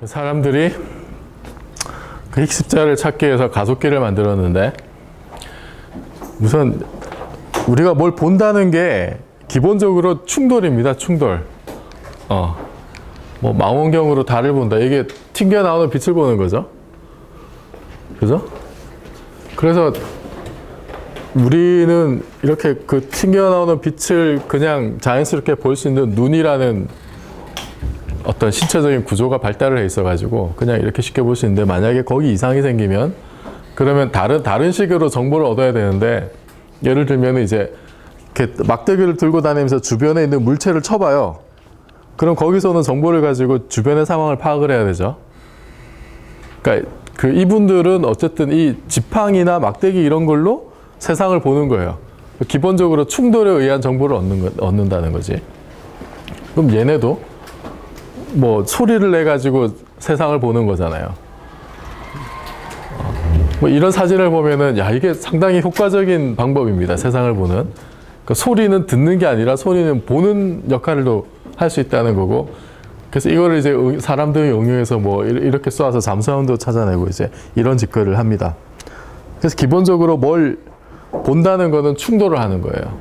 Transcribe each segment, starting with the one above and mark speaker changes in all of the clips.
Speaker 1: 사람들이 그 X자를 찾기 위해서 가속기를 만들었는데, 우선 우리가 뭘 본다는 게 기본적으로 충돌입니다. 충돌. 뭐 망원경으로 달을 본다. 이게 튕겨 나오는 빛을 보는 거죠. 그죠? 그래서 우리는 이렇게 그 튕겨 나오는 빛을 그냥 자연스럽게 볼 수 있는 눈이라는 어떤 신체적인 구조가 발달을 해 있어가지고 그냥 이렇게 쉽게 볼 수 있는데, 만약에 거기 이상이 생기면 그러면 다른 식으로 정보를 얻어야 되는데, 예를 들면 이제 이렇게 막대기를 들고 다니면서 주변에 있는 물체를 쳐봐요. 그럼 거기서는 정보를 가지고 주변의 상황을 파악을 해야 되죠. 그러니까 이분들은 어쨌든 이 지팡이나 막대기 이런 걸로 세상을 보는 거예요. 기본적으로 충돌에 의한 정보를 얻는다는 거지. 그럼 얘네도 뭐 소리를 내 가지고 세상을 보는 거잖아요. 뭐 이런 사진을 보면은 야, 이게 상당히 효과적인 방법입니다. 세상을 보는. 그러니까 소리는 듣는 게 아니라 소리는 보는 역할도 할 수 있다는 거고. 그래서 이거를 이제 사람들이 응용해서 뭐 이렇게 쏘아서 잠수함도 찾아내고 이제 이런 짓거리를 합니다. 그래서 기본적으로 뭘 본다는 거는 충돌을 하는 거예요.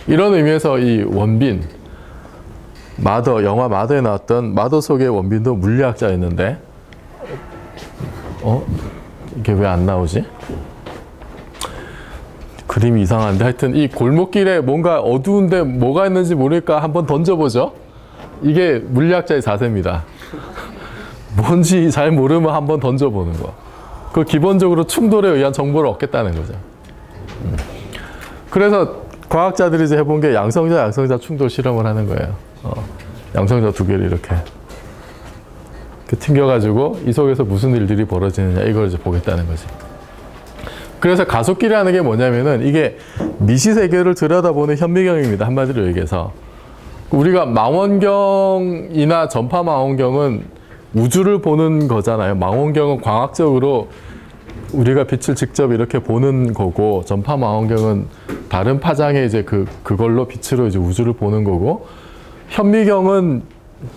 Speaker 1: 이런 의미에서 이 원빈, 마더, 영화 마더에 나왔던 마더 속의 원빈도 물리학자였는데, 이게 왜 안 나오지? 그림이 이상한데, 하여튼 이 골목길에 뭔가 어두운데 뭐가 있는지 모르니까 한번 던져보죠. 이게 물리학자의 자세입니다. 뭔지 잘 모르면 한번 던져보는 거. 그 기본적으로 충돌에 의한 정보를 얻겠다는 거죠. 그래서 과학자들이 이제 해본 게 양성자 충돌 실험을 하는 거예요. 양성자 두 개를 이렇게 튕겨가지고 이 속에서 무슨 일들이 벌어지느냐, 이걸 이제 보겠다는 거지. 그래서 가속기라는 게 뭐냐면은 이게 미시세계를 들여다보는 현미경입니다. 한마디로 얘기해서. 우리가 망원경이나 전파 망원경은 우주를 보는 거잖아요. 망원경은 광학적으로 우리가 빛을 직접 이렇게 보는 거고, 전파 망원경은 다른 파장의 이제 그걸로 빛으로 이제 우주를 보는 거고, 현미경은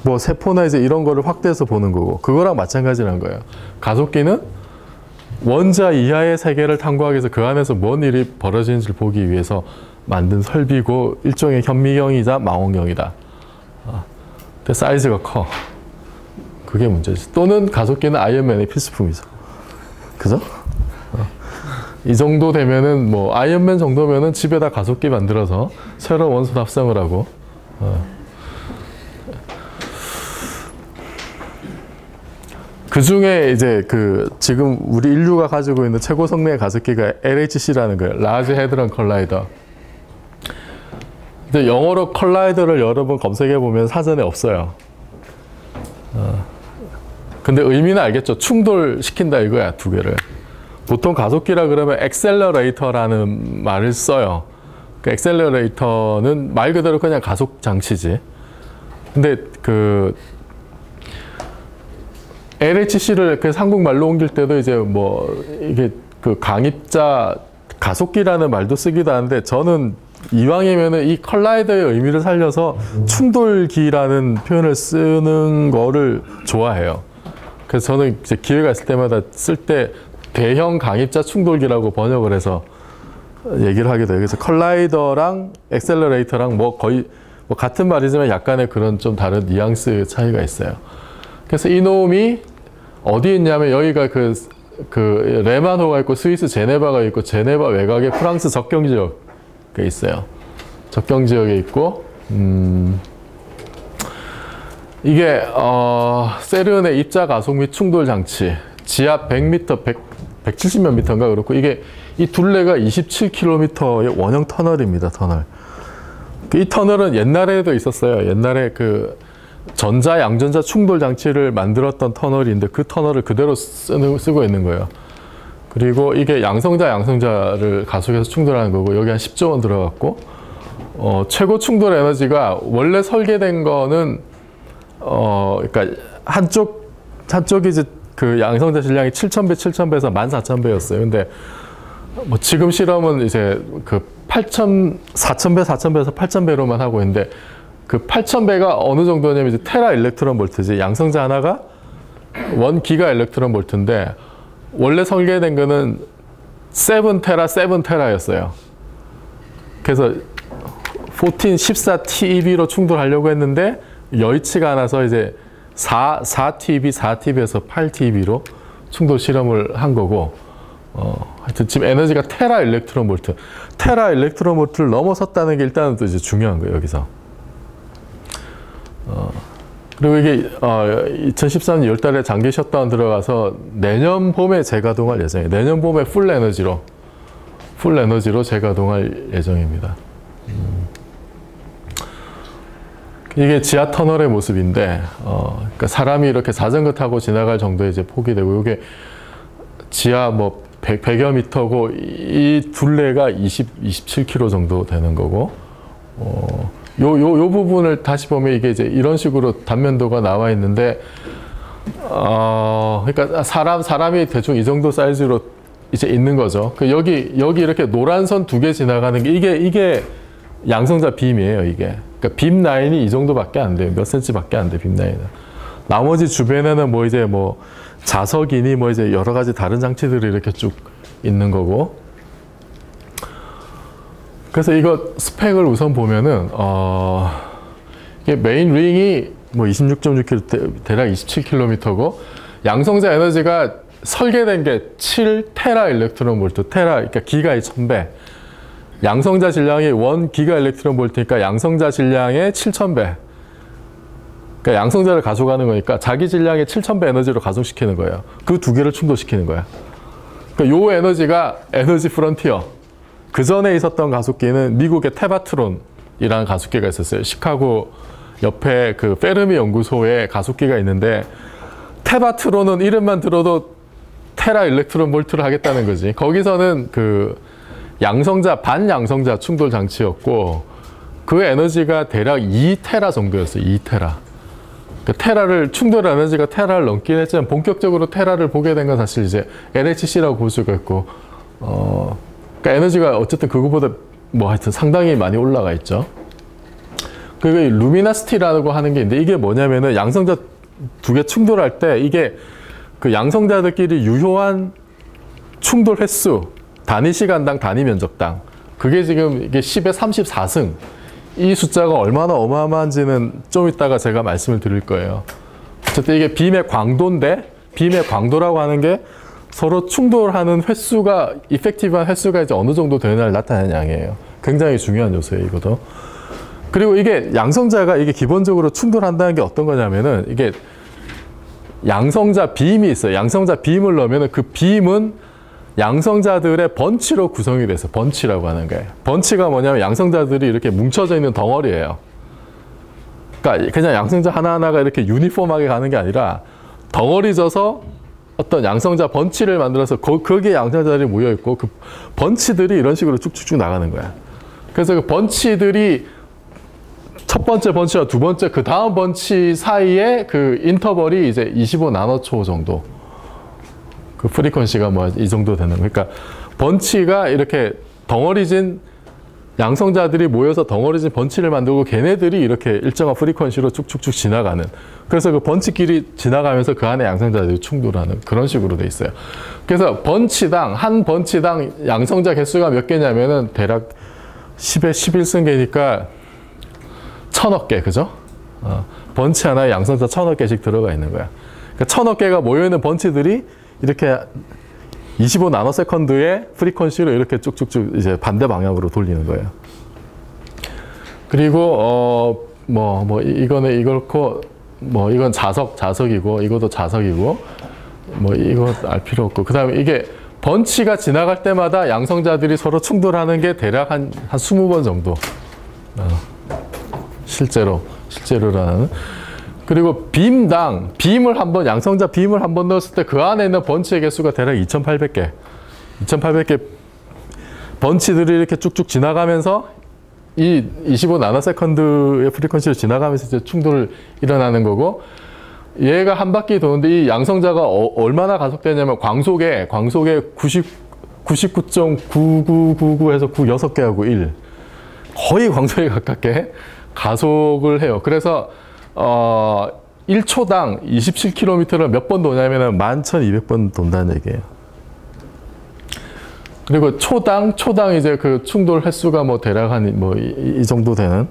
Speaker 1: 뭐 세포나 이제 이런 거를 확대해서 보는 거고, 그거랑 마찬가지라는 거예요. 가속기는 원자 이하의 세계를 탐구하기 위해서 그 안에서 뭔 일이 벌어지는지를 보기 위해서 만든 설비고, 일종의 현미경이자 망원경이다. 근데 사이즈가 커. 그게 문제지. 또는 가속기는 아이언맨의 필수품이죠. 그죠? 이 정도 되면은 뭐 아이언맨 정도면은 집에다 가속기 만들어서 새로운 원소 합성을 하고. 그 중에 이제 지금 우리 인류가 가지고 있는 최고 성능의 가속기가 LHC라는 거예요. Large Hadron Collider. 근데 영어로 컬라이더를 여러 번 검색해 보면 사전에 없어요. 근데 의미는 알겠죠. 충돌시킨다 이거야, 두 개를. 보통 가속기라 그러면 엑셀러레이터라는 말을 써요. 그 엑셀러레이터는 말 그대로 그냥 가속 장치지. 근데 LHC를 한국말로 옮길 때도 이제 뭐 이게 강입자 가속기라는 말도 쓰기도 하는데, 저는 이왕이면은 이 컬라이더의 의미를 살려서 충돌기라는 표현을 쓰는 거를 좋아해요. 그래서 저는 이제 기회가 있을 때마다 쓸 때 대형 강입자 충돌기라고 번역을 해서 얘기를 하게 돼요. 그래서 컬라이더랑 엑셀러레이터랑 뭐 거의 뭐 같은 말이지만 약간의 그런 좀 다른 뉘앙스 차이가 있어요. 그래서 이놈이 어디 있냐면, 여기가 레만호가 있고 스위스 제네바가 있고, 제네바 외곽에 프랑스 접경 지역에 있어요. 접경 지역에 있고, 이게 세른의 입자 가속 및 충돌 장치, 지하 100m, 170몇 미터인가 그렇고, 이게 이 둘레가 27km의 원형 터널입니다. 터널. 이 터널은 옛날에도 있었어요. 옛날에 전자 양전자 충돌 장치를 만들었던 터널인데, 그 터널을 그대로 쓰고 있는 거예요. 그리고 이게 양성자를 가속해서 충돌하는 거고, 여기 한 10조 원 들어갔고, 최고 충돌 에너지가 원래 설계된 거는 그러니까 한쪽이 이제 양성자 질량이 7,000배에서 14,000배였어요. 근데 뭐 지금 실험은 이제 4,000배에서 8,000배로만 하고 있는데, 그 8000배가 어느 정도냐면 이제 테라 일렉트론 볼트지. 양성자 하나가 1기가 일렉트론 볼트인데 원래 설계된 거는 7테라 7테라였어요. 그래서 14TeV로 충돌하려고 했는데 여의치가 않아서 이제 4TeV, 4TeV에서 8TeV로 충돌 실험을 한 거고, 하여튼 지금 에너지가 테라 일렉트론 볼트. 테라 일렉트론 볼트를 넘어섰다는 게 일단은 또 이제 중요한 거예요, 여기서. 그리고 이게 2013년 10월달에 장기 셧다운 들어가서 내년 봄에 재가동할 예정이에요. 내년 봄에 풀 에너지로 재가동할 예정입니다. 이게 지하 터널의 모습인데, 그러니까 사람이 이렇게 자전거 타고 지나갈 정도의 이제 폭이 되고, 이게 지하 뭐 100여 미터고, 이 둘레가 27km 정도 되는 거고, 요 부분을 다시 보면 이게 이제 이런 식으로 단면도가 나와 있는데, 그러니까 사람이 대충 이 정도 사이즈로 이제 있는 거죠. 여기 이렇게 노란 선 2개 지나가는 게 이게 양성자 빔이에요, 이게. 그러니까 빔 라인이 이 정도밖에 안 돼요. 몇 센치밖에 안 돼, 빔 라인은. 나머지 주변에는 뭐 이제 뭐 자석이니 뭐 이제 여러 가지 다른 장치들이 이렇게 쭉 있는 거고. 그래서 이거 스펙을 우선 보면은, 이게 메인 링이 뭐 26.6km, 대략 27km고, 양성자 에너지가 설계된 게 7테라 일렉트론 볼트, 그러니까 기가의 1000배. 양성자 질량이 1기가 일렉트론 볼트니까 양성자 질량의 7000배. 그러니까 양성자를 가속하는 거니까 자기 질량의 7000배 에너지로 가속시키는 거예요. 그 두 개를 충돌시키는 거야. 그러니까 요 에너지가 에너지 프론티어. 그 전에 있었던 가속기는 미국의 테바트론이라는 가속기가 있었어요. 시카고 옆에 그 페르미 연구소에 가속기가 있는데, 테바트론은 이름만 들어도 테라 일렉트론 볼트를 하겠다는 거지. 거기서는 그 양성자, 반양성자 충돌 장치였고, 그 에너지가 대략 2테라 정도였어요. 2테라. 그 테라를, 충돌 에너지가 테라를 넘긴 했지만, 본격적으로 테라를 보게 된 건 사실 이제 LHC라고 볼 수가 있고, 그러니까 에너지가 어쨌든 그거보다 뭐 하여튼 상당히 많이 올라가 있죠. 그리고 루미나시티라고 하는 게 있는데, 이게 뭐냐면은 양성자 2개 충돌할 때 이게 그 양성자들끼리 유효한 충돌 횟수, 단위 시간당, 단위 면적당, 그게 지금 이게 10의 34승. 이 숫자가 얼마나 어마어마한지는 좀 이따가 제가 말씀을 드릴 거예요. 어쨌든 이게 빔의 광도인데, 빔의 광도라고 하는 게 서로 충돌하는 횟수가, 이펙티브한 횟수가 이제 어느 정도 되느냐를 나타내는 양이에요. 굉장히 중요한 요소예요, 이것도. 그리고 이게 양성자가 이게 기본적으로 충돌한다는 게 어떤 거냐면은, 이게 양성자 빔이 있어요. 양성자 빔을 넣으면은 그 빔은 양성자들의 번치로 구성이 돼서 번치라고 하는 거예요. 번치가 뭐냐면 양성자들이 이렇게 뭉쳐져 있는 덩어리예요. 그러니까 그냥 양성자 하나하나가 이렇게 유니폼하게 가는 게 아니라 덩어리져서 어떤 양성자 번치를 만들어서 거기에 양성자들이 모여 있고, 그 번치들이 이런 식으로 쭉쭉쭉 나가는 거야. 그래서 그 번치들이 첫 번째 번치와 두 번째, 그 다음 번치 사이에 그 인터벌이 이제 25나노초 정도. 그 프리퀀시가 뭐 이 정도 되는. 그러니까 번치가 이렇게 덩어리진 양성자들이 모여서 덩어리진 번치를 만들고, 걔네들이 이렇게 일정한 프리퀀시로 쭉쭉쭉 지나가는. 그래서 그 번치끼리 지나가면서 그 안에 양성자들이 충돌하는 그런 식으로 돼 있어요. 그래서 한 번치당 양성자 개수가 몇 개냐면은 대략 10의 11승계니까 1000억 개, 그죠? 번치 하나에 양성자 1000억 개씩 들어가 있는 거야. 그러니까 1000억 개가 모여있는 번치들이 이렇게 25나노세컨드의 프리퀀시로 이렇게 쭉쭉쭉 이제 반대 방향으로 돌리는 거예요. 그리고 이거는 이렇고, 뭐 이건 자석이고, 이것도 자석이고, 뭐 이거 알 필요 없고, 그다음에 이게 번치가 지나갈 때마다 양성자들이 서로 충돌하는 게 대략 한 20번 정도. 실제로라는. 그리고 양성자 빔을 한 번 넣었을 때 그 안에 있는 번치의 개수가 대략 2800개. 2800개 번치들이 이렇게 쭉쭉 지나가면서 이 25나노세컨드의 프리퀀시를 지나가면서 이제 충돌을 일어나는 거고, 얘가 한 바퀴 도는데 이 양성자가 얼마나 가속되냐면 광속에 99.9999에서 96개하고 1. 거의 광속에 가깝게 가속을 해요. 그래서 1초당 27km를 몇 번 도냐면은 11,200번 돈다는 얘기예요. 그리고 초당 이제 그 충돌 횟수가 뭐 대략 한 뭐 이 정도 되는.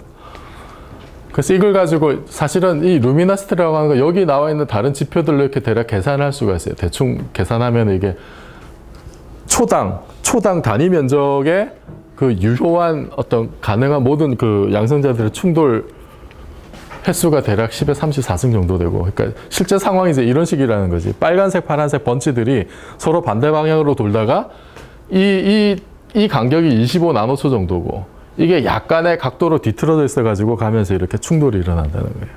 Speaker 1: 그래서 이걸 가지고 사실은 이 루미너시티라고 하는 거 여기 나와 있는 다른 지표들로 이렇게 대략 계산할 수가 있어요. 대충 계산하면 이게 초당 단위 면적의 그 유효한 어떤 가능한 모든 그 양성자들의 충돌 횟수가 대략 10의 34승 정도 되고, 그러니까 실제 상황이 이제 이런 식이라는 거지. 빨간색, 파란색 번치들이 서로 반대 방향으로 돌다가 이 간격이 25 나노초 정도고, 이게 약간의 각도로 뒤틀어져 있어가지고 가면서 이렇게 충돌이 일어난다는 거예요.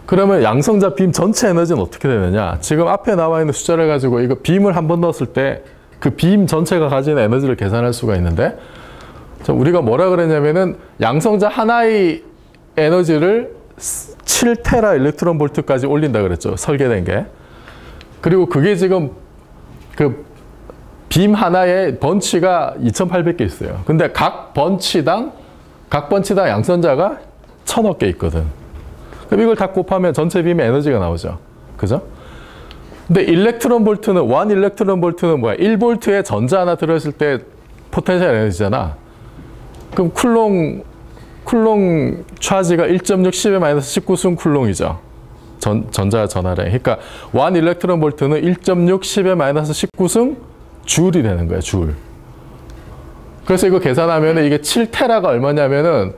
Speaker 1: 그러면 양성자 빔 전체 에너지는 어떻게 되느냐? 지금 앞에 나와 있는 숫자를 가지고 이거 빔을 한 번 넣었을 때 그 빔 전체가 가지는 에너지를 계산할 수가 있는데, 우리가 뭐라 그랬냐면은 양성자 하나의 에너지를 7테라 일렉트론 볼트까지 올린다 그랬죠. 설계된 게. 그리고 그게 지금 그 빔 하나의 번치가 2,800개 있어요. 근데 각 번치당 양성자가 1,000억 개 있거든. 그럼 이걸 다 곱하면 전체 빔의 에너지가 나오죠. 그죠? 근데 일렉트론 볼트는, 1 일렉트론 볼트는 뭐야? 1볼트에 전자 하나 들어있을 때 포텐셜 에너지잖아. 그럼 쿨롱 차지가 1.6 10의 마이너스 19승 쿨롱이죠. 전자 전하래. 그러니까 1 일렉트론 볼트는 1.6 10의 마이너스 19승 줄이 되는 거야, 줄. 그래서 이거 계산하면 이게 7테라가 얼마냐면은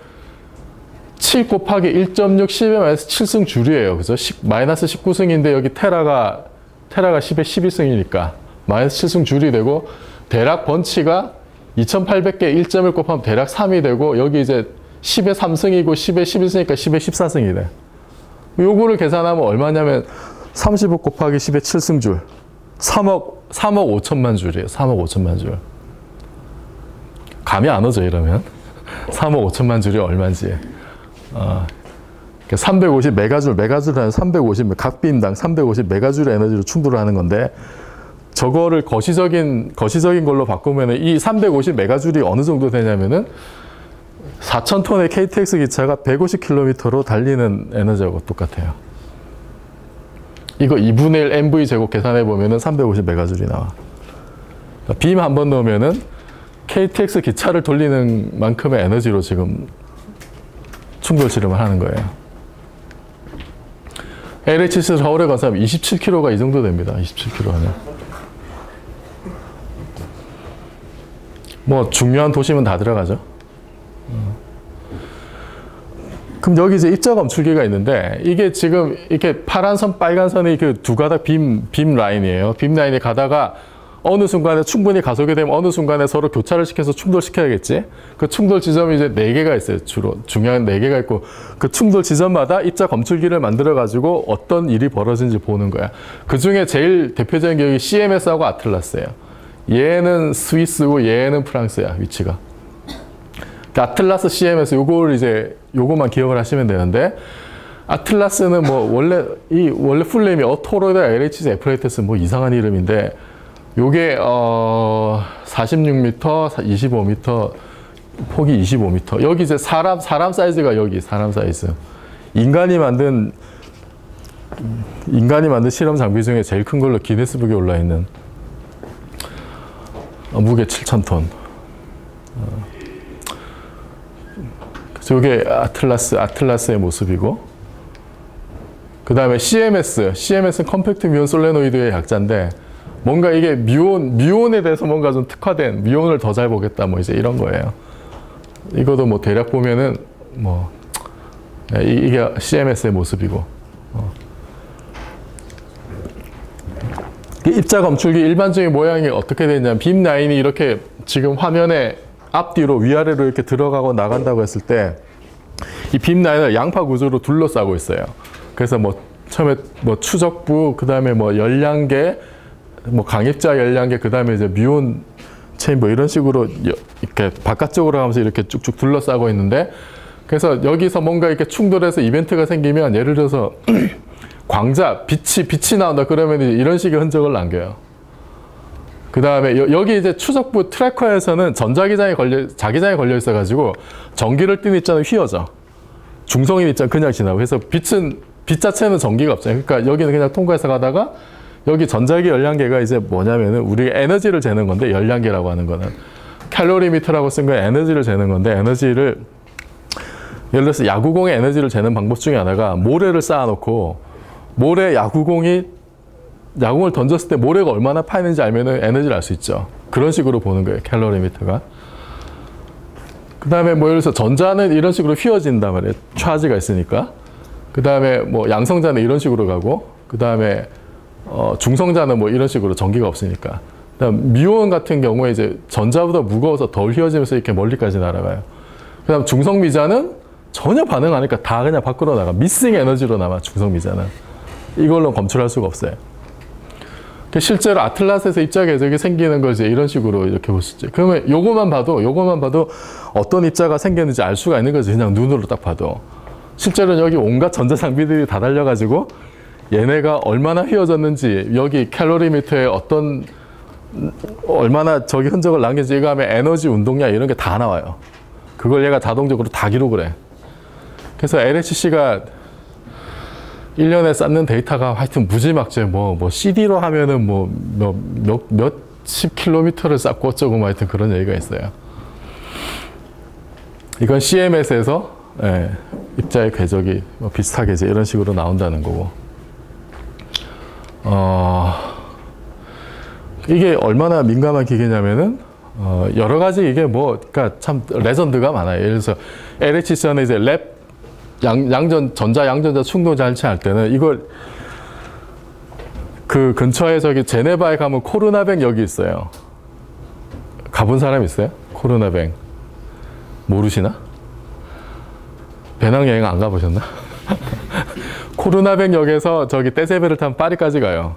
Speaker 1: 7 곱하기 1.6 10의 마이너스 7승 줄이에요. 그죠? 마이너스 19승인데 여기 테라가 10의 12승이니까 마이너스 7승 줄이 되고, 대략 번치가 2,800개 1점을 곱하면 대략 3이 되고, 여기 이제 10의 3승이고 10의 11승이니까 10의 14승이래. 요거를 계산하면 얼마냐면 35 곱하기 10의 7승 줄. 3억 5천만 줄이에요. 3억 5천만 줄. 감이 안 오죠, 이러면? 3억 5천만 줄이 얼마인지. 350 메가줄은 350, 각 빔당 350 메가줄의 에너지로 충돌을 하는 건데, 저거를 거시적인 걸로 바꾸면 이 350 메가줄이 어느 정도 되냐면은 4,000톤의 KTX 기차가 150km로 달리는 에너지하고 똑같아요. 이거 2분의 1 MV 제곱 계산해 보면은 350 메가줄이 나와. 그러니까 빔 한 번 넣으면은 KTX 기차를 돌리는 만큼의 에너지로 지금 충돌 실험을 하는 거예요. LHC 서울에 간 사람 27km가 이 정도 됩니다. 27km 하면. 뭐 중요한 도시면 다 들어가죠. 그럼 여기 이제 입자 검출기가 있는데, 이게 지금 이렇게 파란 선, 빨간 선이 그 두 가닥 빔 라인이에요. 빔 라인이 가다가 어느 순간에 충분히 가속이 되면 어느 순간에 서로 교차를 시켜서 충돌시켜야겠지. 그 충돌 지점이 이제 4개가 있어요. 주로 중요한 4개가 있고, 그 충돌 지점마다 입자 검출기를 만들어 가지고 어떤 일이 벌어지는지 보는 거야. 그 중에 제일 대표적인 게 여기 CMS하고 아틀라스예요. 얘는 스위스고 얘는 프랑스야, 위치가. 아틀라스, CMS 요거만 기억을 하시면 되는데, 아틀라스는 뭐 원래 풀네임이 어토로이드 LHC 에프레이터스 뭐 이상한 이름인데, 요게 46m, 25m, 폭이 25m. 여기 이제 사람 사이즈가 여기 사람 사이즈. 인간이 만든 실험 장비 중에 제일 큰 걸로 기네스북에 올라 있는, 무게 7,000톤. 이게 아틀라스의 모습이고, 그 다음에 CMS는 컴팩트 미온 솔레노이드의 약자인데, 뭔가 이게 미온에 대해서 뭔가 좀 특화된, 미온을 더 잘 보겠다, 뭐 이제 이런 거예요. 이것도 뭐 대략 보면은 뭐 이게 CMS의 모습이고, 입자 검출기 일반적인 모양이 어떻게 되냐면, 빔 라인이 이렇게 지금 화면에 앞뒤로 위아래로 이렇게 들어가고 나간다고 했을 때, 이 빔 라인을 양파 구조로 둘러싸고 있어요. 그래서 뭐 처음에 뭐 추적부, 그 다음에 뭐 열량계, 뭐 강입자 열량계, 그 다음에 이제 미온 체인 뭐 이런 식으로 이렇게 바깥쪽으로 가면서 이렇게 쭉쭉 둘러싸고 있는데, 그래서 여기서 뭔가 이렇게 충돌해서 이벤트가 생기면, 예를 들어서 광자, 빛이 나온다 그러면 이런 식의 흔적을 남겨요. 그 다음에 여기 이제 추적부 트래커에서는 자기장이 걸려 있어가지고 전기를 띠는 입자는 휘어져. 중성인 입자는 그냥 지나고. 그래서 빛 자체는 전기가 없잖아요. 그러니까 여기는 그냥 통과해서 가다가 여기 전자기 열량계가 이제 뭐냐면은 우리가 에너지를 재는 건데, 열량계라고 하는 거는 칼로리미터라고 쓴 건 에너지를 재는 건데, 에너지를 예를 들어서 야구공의 에너지를 재는 방법 중에 하나가 모래를 쌓아놓고 야구공을 던졌을 때 모래가 얼마나 파이는지 알면은 에너지를 알 수 있죠. 그런 식으로 보는 거예요, 칼로리미터가. 그 다음에 뭐 예를 들어서 전자는 이런 식으로 휘어진단 말이에요. 차지가 있으니까. 그 다음에 뭐 양성자는 이런 식으로 가고, 그 다음에 중성자는 뭐 이런 식으로 전기가 없으니까. 그다음 미온 같은 경우에 이제 전자보다 무거워서 덜 휘어지면서 이렇게 멀리까지 날아가요. 그 다음 중성미자는 전혀 반응 안 하니까 다 그냥 밖으로 나가. 미싱 에너지로 남아, 중성미자는. 이걸로 검출할 수가 없어요. 실제로 아틀라스에서 입자 궤적이 생기는 걸 이제 이런 식으로 이렇게 볼 수 있죠. 그러면 요것만 봐도 어떤 입자가 생겼는지 알 수가 있는 거죠. 그냥 눈으로 딱 봐도. 실제로는 여기 온갖 전자 장비들이 다 달려가지고 얘네가 얼마나 휘어졌는지, 여기 칼로리미터에 얼마나 저기 흔적을 남긴지, 이거 하면 에너지 운동량 이런 게 다 나와요. 그걸 얘가 자동적으로 다 기록을 해. 그래서 LHC가 1년에 쌓는 데이터가 하여튼 무지막지해. 뭐 CD로 하면은 몇십 킬로미터를 쌓고 어쩌고 뭐 하여튼 그런 얘기가 있어요. 이건 CMS에서 입자의 궤적이 비슷하게 이제 이런 식으로 나온다는 거고. 이게 얼마나 민감한 기계냐면은 여러 가지 이게 그러니까 참 레전드가 많아요. 예를 들어서 LHC는 이제 전자 양전자 충돌 장치 할 때는 이걸 그 근처에 저기 제네바에 가면 코르나뱅 역이 있어요. 가본 사람 있어요? 코르나뱅 모르시나? 배낭여행 안 가보셨나? 코르나뱅 역에서 저기 떼제베를 타면 파리까지 가요.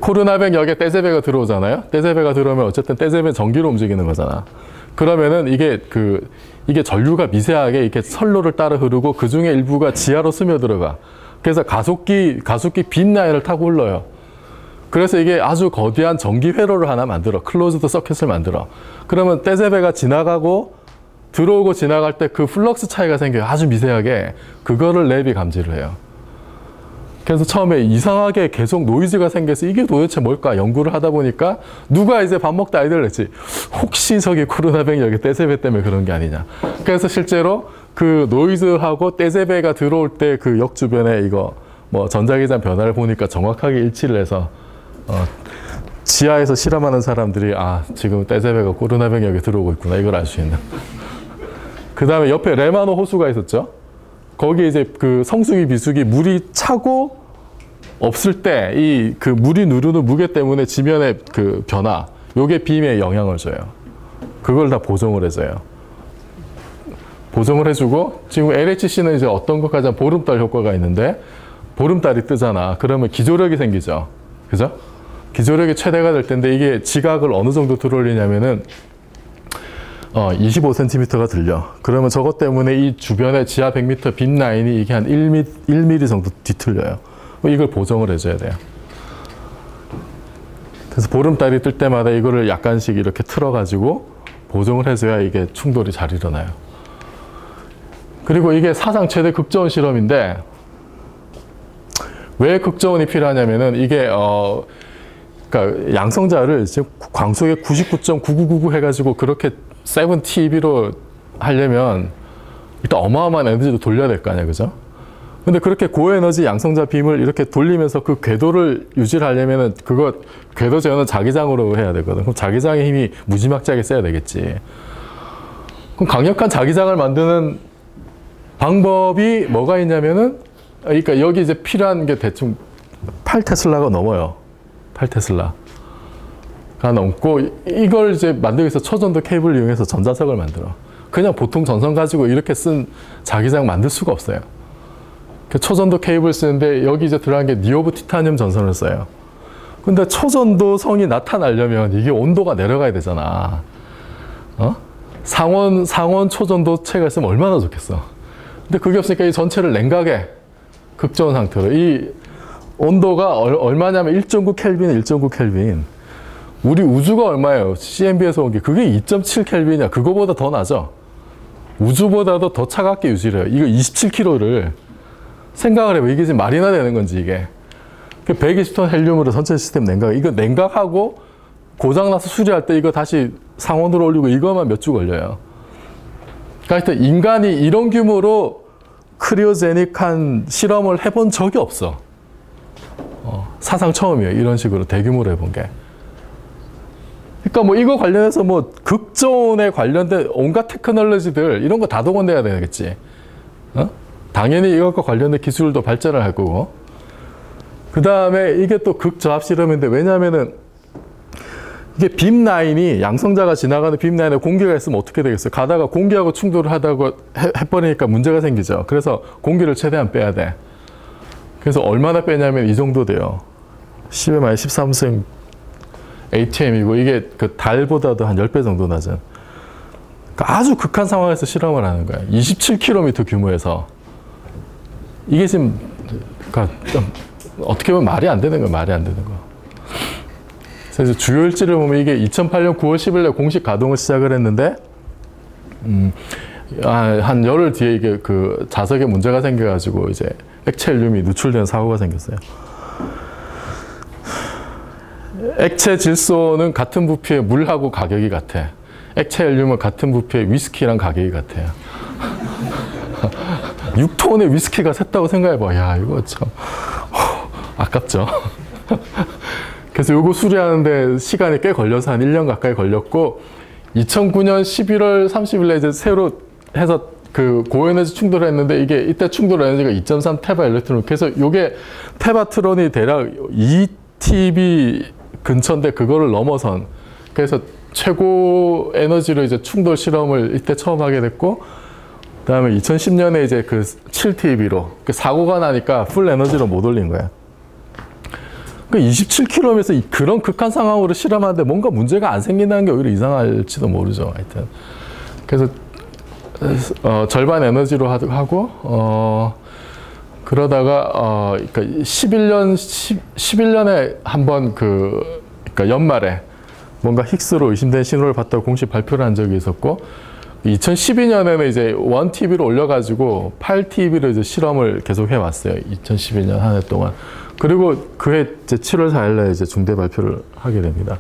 Speaker 1: 코르나뱅 역에 떼제베가 들어오잖아요. 떼제베가 들어오면 어쨌든 떼제베는 전기로 움직이는 거잖아. 그러면은 이게 전류가 미세하게 이렇게 선로를 따라 흐르고 그 중에 일부가 지하로 스며들어가. 그래서 가속기 빈 라인을 타고 흘러요. 그래서 이게 아주 거대한 전기 회로를 하나 만들어. 클로즈드 서킷을 만들어. 그러면 떼제베가 들어오고 지나갈 때 그 플럭스 차이가 생겨요. 아주 미세하게. 그거를 랩이 감지를 해요. 그래서 처음에 이상하게 계속 노이즈가 생겨서 이게 도대체 뭘까 연구를 하다 보니까 누가 이제 밥 먹다 아이디어를 냈지. 혹시 저기 코르나뱅 여기 떼제베 때문에 그런 게 아니냐. 그래서 실제로 그 노이즈하고 떼제베가 들어올 때 그 역 주변에 이거 뭐 전자기장 변화를 보니까 정확하게 일치를 해서 지하에서 실험하는 사람들이 지금 떼제베가 코르나뱅 역에 들어오고 있구나 이걸 알 수 있는. 그 다음에 옆에 레마노 호수가 있었죠. 거기에 이제 그 성수기, 비수기 물이 차고 없을 때 그 물이 누르는 무게 때문에 지면의 그 변화, 요게 빔에 영향을 줘요. 그걸 다 보정을 해줘요. 보정을 해주고 지금 LHC는 이제 어떤 것까지 한 보름달 효과가 있는데 보름달이 뜨잖아. 그러면 기조력이 생기죠. 그죠? 기조력이 최대가 될 텐데 이게 지각을 어느 정도 들어올리냐면은 25cm가 들려. 그러면 저것 때문에 이 주변에 지하 100m 빈 라인이 이게 한 1mm 정도 뒤틀려요. 이걸 보정을 해줘야 돼요. 그래서 보름달이 뜰 때마다 이거를 약간씩 이렇게 틀어가지고 보정을 해줘야 이게 충돌이 잘 일어나요. 그리고 이게 사상 최대 극저온 실험인데 왜 극저온이 필요하냐면은 이게 그러니까 양성자를 지금 광속에 99.9999 해가지고 그렇게 7TeV로 하려면 일단 어마어마한 에너지도 돌려야 될 거 아니야, 그죠? 근데 그렇게 고에너지 양성자 빔을 이렇게 돌리면서 그 궤도를 유지를 하려면은 그거 궤도 제어는 자기장으로 해야 되거든. 그럼 자기장의 힘이 무지막지하게 써야 되겠지. 그럼 강력한 자기장을 만드는 방법이 뭐가 있냐면은 그러니까 여기 이제 필요한 게 대충 8테슬라가 넘어요. 8테슬라. 가 넘고 이걸 이제 만들기 위해서 초전도 케이블을 이용해서 전자석을 만들어. 그냥 보통 전선 가지고 이렇게 쓴 자기장 만들 수가 없어요. 초전도 케이블 쓰는데 여기 이제 들어간 게 니오브 티타늄 전선을 써요. 근데 초전도성이 나타나려면 이게 온도가 내려가야 되잖아. 상온 초전도체가 있으면 얼마나 좋겠어. 근데 그게 없으니까 이 전체를 냉각에 극저온 상태로 이 온도가 얼마냐면 1.9 켈빈, 1.9 켈빈. 우리 우주가 얼마예요? CMB에서 온 게 그게 2.7 켈빈이야. 그거보다 더 나죠. 우주보다도 더 차갑게 유지를 해요. 이거 27kg를 생각을 해봐. 이게 지금 말이나 되는 건지 이게. 120톤 헬륨으로 전체 시스템 냉각. 이거 냉각하고 고장나서 수리할 때 이거 다시 상온으로 올리고 이거만 몇 주 걸려요. 그러니까 하여튼 인간이 이런 규모로 크리오제닉한 실험을 해본 적이 없어. 사상 처음이에요. 이런 식으로 대규모로 해본 게. 그러니까 뭐 이거 관련해서 뭐 극저온에 관련된 온갖 테크놀로지들 이런 거 다 동원돼야 되겠지. 당연히 이것과 관련된 기술도 발전을 할 거고. 그 다음에 이게 또 극저압 실험인데 왜냐하면은 이게 빔 라인이 양성자가 지나가는 빔 라인에 공기가 있으면 어떻게 되겠어요? 가다가 공기하고 충돌을 하다가 해버리니까 문제가 생기죠. 그래서 공기를 최대한 빼야 돼. 그래서 얼마나 빼냐면 이 정도 돼요. 10의 13승 ATM이고 이게 그 달보다도 한 10배 정도 낮은. 그러니까 아주 극한 상황에서 실험을 하는 거예요. 27km 규모에서. 이게 지금 그러니까 어떻게 보면 말이 안 되는 거예요. 말이 안 되는 거. 그래서 주요 일지를 보면 이게 2008년 9월 10일에 공식 가동을 시작을 했는데 한 열흘 뒤에 이게 그 자석에 문제가 생겨가지고 이제 액체 헬륨이 누출되는 사고가 생겼어요. 액체 질소는 같은 부피의 물하고 가격이 같아. 액체 헬륨은 같은 부피의 위스키랑 가격이 같아요. 6톤의 위스키가 샜다고 생각해봐. 야, 이거 참 아깝죠. 그래서 요거 수리하는데 시간이 꽤 걸려서 한 1년 가까이 걸렸고 2009년 11월 30일에 이제 새로 해서 그 고에너지 충돌을 했는데 이게 이때 충돌 에너지가 2.3 테바 일렉트론. 그래서 요게 테바트론이 대략 2TB 근처인데 그거를 넘어선. 그래서 최고 에너지로 이제 충돌 실험을 이때 처음 하게 됐고 그다음에 2010년에 이제 그 7TB로 사고가 나니까 풀 에너지로 못 올린 거야. 27km에서 그런 극한 상황으로 실험하는데 뭔가 문제가 안 생긴다는 게 오히려 이상할지도 모르죠. 하여튼. 그래서 절반 에너지로 하고 그러다가 그러니까 11년에 한번 그러니까 연말에 뭔가 힉스로 의심된 신호를 봤다고 공식 발표를 한 적이 있었고 2012년에는 이제 1TB로 올려가지고 8TB로 이제 실험을 계속 해왔어요. 2012년 한 해 동안. 그리고 그해 이제 7월 4일날 이제 중대 발표를 하게 됩니다.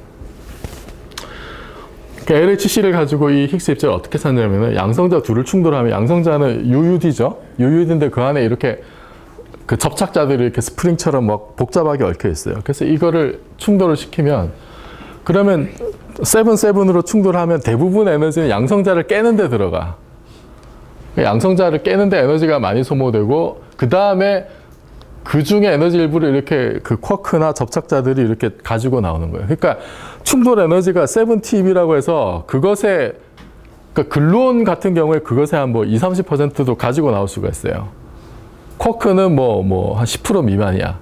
Speaker 1: 그러니까 LHC를 가지고 이 힉스 입자를 어떻게 찾냐면은 양성자 둘을 충돌하면 양성자는 UUD죠. UUD인데 그 안에 이렇게 그 접착자들이 이렇게 스프링처럼 막 복잡하게 얽혀 있어요. 그래서 이거를 충돌을 시키면 그러면 7-7으로 충돌하면 대부분 에너지는 양성자를 깨는 데 들어가. 양성자를 깨는데 에너지가 많이 소모되고 그 다음에 그 중에 에너지 일부를 이렇게 그 쿼크나 접착자들이 이렇게 가지고 나오는 거예요. 그러니까 충돌 에너지가 7TB라고 해서 그것에 그러니까 글루온 같은 경우에 그것에 한 뭐 20-30%도 가지고 나올 수가 있어요. 쿼크는 뭐 한 10% 미만이야.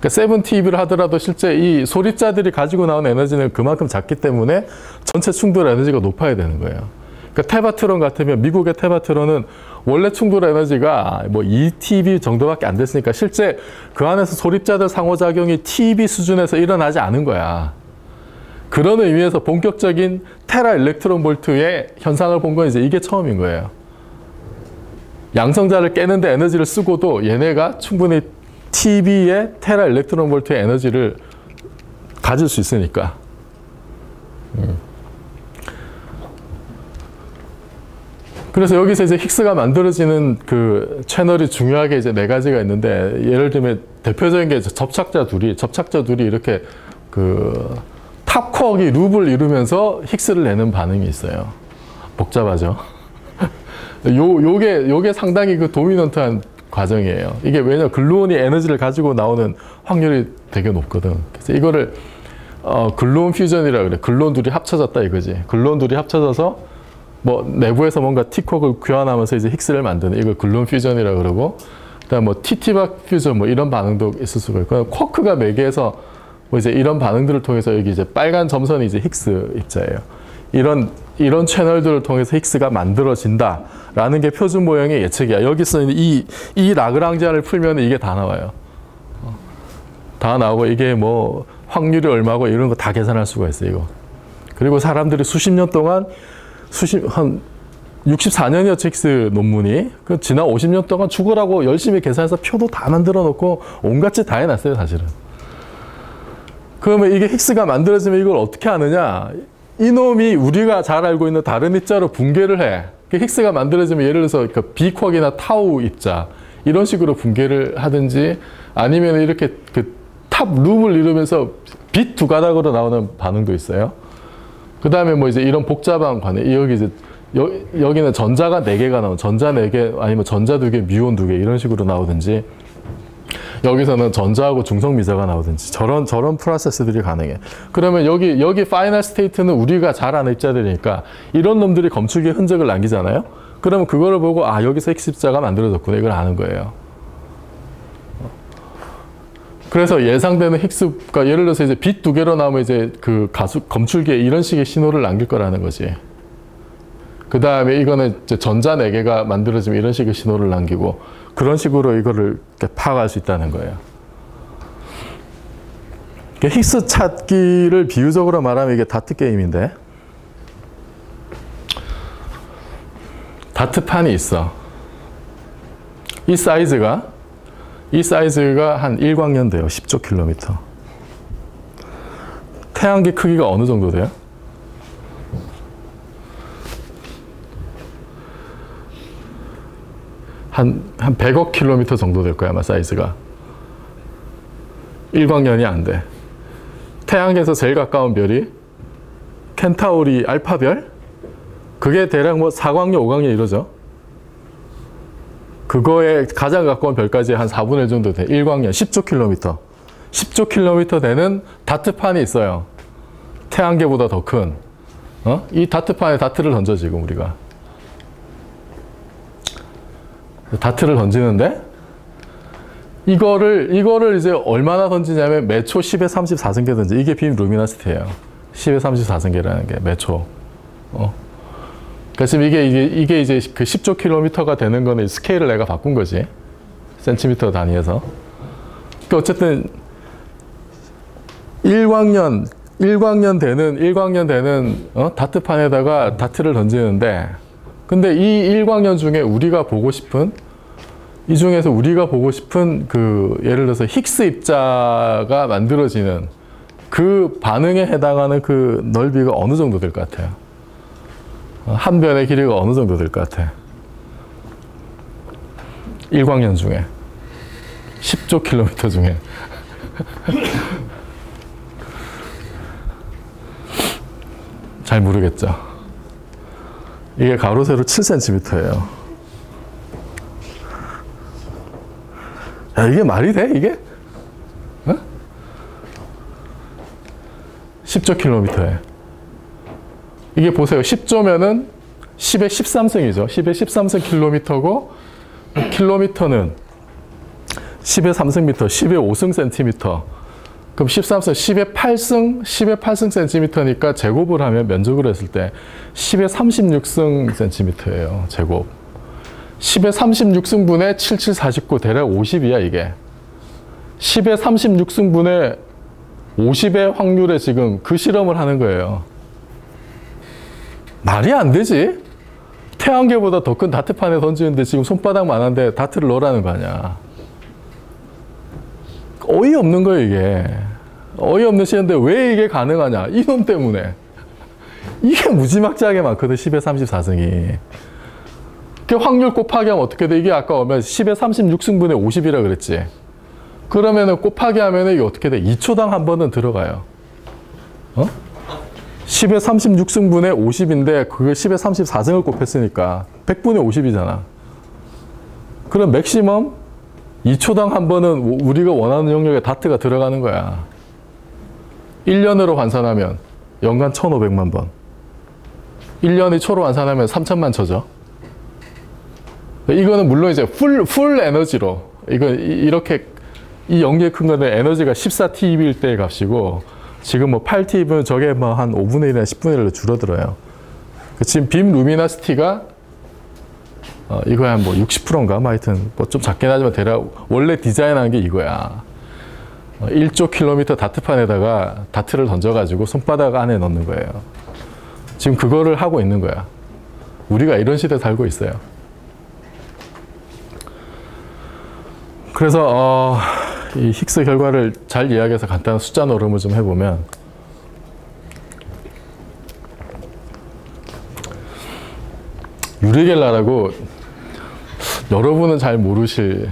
Speaker 1: 그러니까 7TB를 하더라도 실제 이 소립자들이 가지고 나오는 에너지는 그만큼 작기 때문에 전체 충돌 에너지가 높아야 되는 거예요. 그러니까 테바트론 같으면 미국의 테바트론은 원래 충돌 에너지가 뭐 2TB 정도밖에 안 됐으니까 실제 그 안에서 소립자들 상호작용이 TB 수준에서 일어나지 않은 거야. 그런 의미에서 본격적인 테라 일렉트론 볼트의 현상을 본 건 이제 이게 처음인 거예요. 양성자를 깨는데 에너지를 쓰고도 얘네가 충분히 TB의 테라 일렉트론 볼트의 에너지를 가질 수 있으니까. 그래서 여기서 이제 힉스가 만들어지는 그 채널이 중요하게 이제 4가지가 있는데 예를 들면 대표적인 게 접착자 둘이 이렇게 그 탑쿼크이 룹을 이루면서 힉스를 내는 반응이 있어요. 복잡하죠. 요게 상당히 그 도미넌트한 과정이에요. 이게 왜냐면 글루온이 에너지를 가지고 나오는 확률이 되게 높거든. 그래서 이거를 글루온 퓨전이라 그래. 글루온 둘이 합쳐졌다 이거지. 글루온 둘이 합쳐져서 뭐 내부에서 뭔가 T쿼크를 교환하면서 이제 힉스를 만드는 이걸 글루온 퓨전이라 그러고 그다음 뭐 TT박 퓨전 뭐 이런 반응도 있을 수가 있고 쿼크가 매개해서 뭐 이제 이런 반응들을 통해서 여기 이제 빨간 점선이 이제 힉스 입자예요. 이런 채널들을 통해서 힉스가 만들어진다라는 게 표준 모형의 예측이야. 여기서 이 라그랑지안을 풀면 이게 다 나와요. 다 나오고 이게 뭐 확률이 얼마고 이런 거 다 계산할 수가 있어요, 이거. 그리고 사람들이 수십 년 동안 한 64년이었죠, 힉스 논문이. 그 지난 50년 동안 죽으라고 열심히 계산해서 표도 다 만들어 놓고 온갖 짓 다 해놨어요, 사실은. 그러면 이게 힉스가 만들어지면 이걸 어떻게 하느냐? 이놈이 우리가 잘 알고 있는 다른 입자로 붕괴를 해. 힉스가 만들어지면 예를 들어서 그 비쿼기나 타우 입자 이런 식으로 붕괴를 하든지 아니면 이렇게 그 탑 룹을 이루면서 빛 두 가닥으로 나오는 반응도 있어요. 그 다음에 뭐 이제 이런 복잡한 관계, 여기 이제 여기는 전자가 4개가 나오는, 전자 4개 아니면 전자 2개, 뮤온 2개 이런 식으로 나오든지, 여기서는 전자하고 중성미자가 나오든지 저런 프로세스들이 가능해. 그러면 여기 파이널 스테이트는 우리가 잘 아는 입자들이니까 이런 놈들이 검출기에 흔적을 남기잖아요. 그러면 그거를 보고 아, 여기서 X입자가 만들어졌구나, 이걸 아는 거예요. 그래서 예상되는 힉스가 예를 들어서 이제 빛 2개로 나오면 이제 그 검출기에 이런 식의 신호를 남길 거라는 거지. 그 다음에 이거는 이제 전자 4개가 만들어지면 이런 식의 신호를 남기고, 그런 식으로 이거를 파악할 수 있다는 거예요. 힉스 찾기를 비유적으로 말하면 이게 다트 게임인데, 다트판이 있어. 이 사이즈가 한 1광년 돼요. 10조 킬로미터. 태양계 크기가 어느 정도 돼요? 한 100억 킬로미터 정도 될 거야, 아마 사이즈가. 1광년이 안 돼. 태양계에서 제일 가까운 별이 켄타우리 알파별? 그게 대략 뭐 4광년, 5광년 이러죠. 그거에 가장 가까운 별까지 한 4분의 1 정도 돼. 1광년, 10조 킬로미터. 10조 킬로미터 되는 다트판이 있어요. 태양계보다 더 큰. 이 다트판에 다트를 던져, 지금 우리가. 다트를 던지는데, 이거를 이제 얼마나 던지냐면 매초 10의 34승계 던지. 이게 빔 루미너시티예요. 10의 34승계라는 게 매초. 그러니까 지금 이게 이제 그 10조 킬로미터가 되는 거는 스케일을 내가 바꾼 거지. 센티미터 단위에서. 그러니까 어쨌든 1광년 되는 다트판에다가 다트를 던지는데, 근데 이 1광년 중에 우리가 보고 싶은, 이 중에서 우리가 보고 싶은 그 예를 들어서 힉스 입자가 만들어지는 그 반응에 해당하는 그 넓이가 어느 정도 될 것 같아요? 한 변의 길이가 어느 정도 될 것 같아? 1광년 중에 10조 킬로미터 중에 잘 모르겠죠. 이게 가로 세로 7cm예요. 야, 이게 말이 돼? 이게? 10조 킬로미터에. 이게 보세요. 10조면은 10의 13승이죠. 10의 13승 킬로미터고, 킬로미터는 10의 3승 미터, 10의 5승 센티미터. 그럼 13승, 10의 8승 센티미터니까 제곱을 하면 면적으로 했을 때 10의 36승 센티미터예요. 제곱. 10의 36승분의 7749 대략 50이야, 이게. 10의 36승분의 50의 확률에 지금 그 실험을 하는 거예요. 말이 안 되지? 태양계보다 더 큰 다트판에 던지는데 지금 손바닥만한데 다트를 넣으라는 거 아니야. 어이없는 거예요, 이게. 어이없는 시인데 왜 이게 가능하냐? 이놈 때문에. 이게 무지막지하게 많거든, 10의 34승이. 그 확률 곱하기 하면 어떻게 돼? 이게 아까 오면 10의 36승분의 50이라 그랬지. 그러면은 곱하기 하면은 이게 어떻게 돼? 2초당 한 번은 들어가요. 10의 36승분의 50인데 그게 10의 34승을 곱했으니까 100분의 50이잖아. 그럼 맥시멈 2초당 한 번은 우리가 원하는 영역에 다트가 들어가는 거야. 1년으로 환산하면 연간 1,500만 번. 1년이 초로 환산하면 3,000만 초죠. 이거는 물론 이제 풀 에너지로, 이렇게 이 영역이 큰 거는 에너지가 14TeV일 때의 값이고, 지금 뭐 8TeV면 저게 뭐 한 5분의 1이나 10분의 1로 줄어들어요. 지금 빔 루미너시티가 이거 한 뭐 60%인가? 뭐 하여튼 뭐 좀 작긴 하지만 대략 원래 디자인한 게 이거야. 1조 다트판에다가 다트를 던져가지고 손바닥 안에 넣는 거예요. 지금 그거를 하고 있는 거야. 우리가 이런 시대에 살고 있어요. 그래서 이 힉스 결과를 잘 이야기해서 간단한 숫자 노름을 좀 해보면, 유리 겔라라고 여러분은 잘 모르실,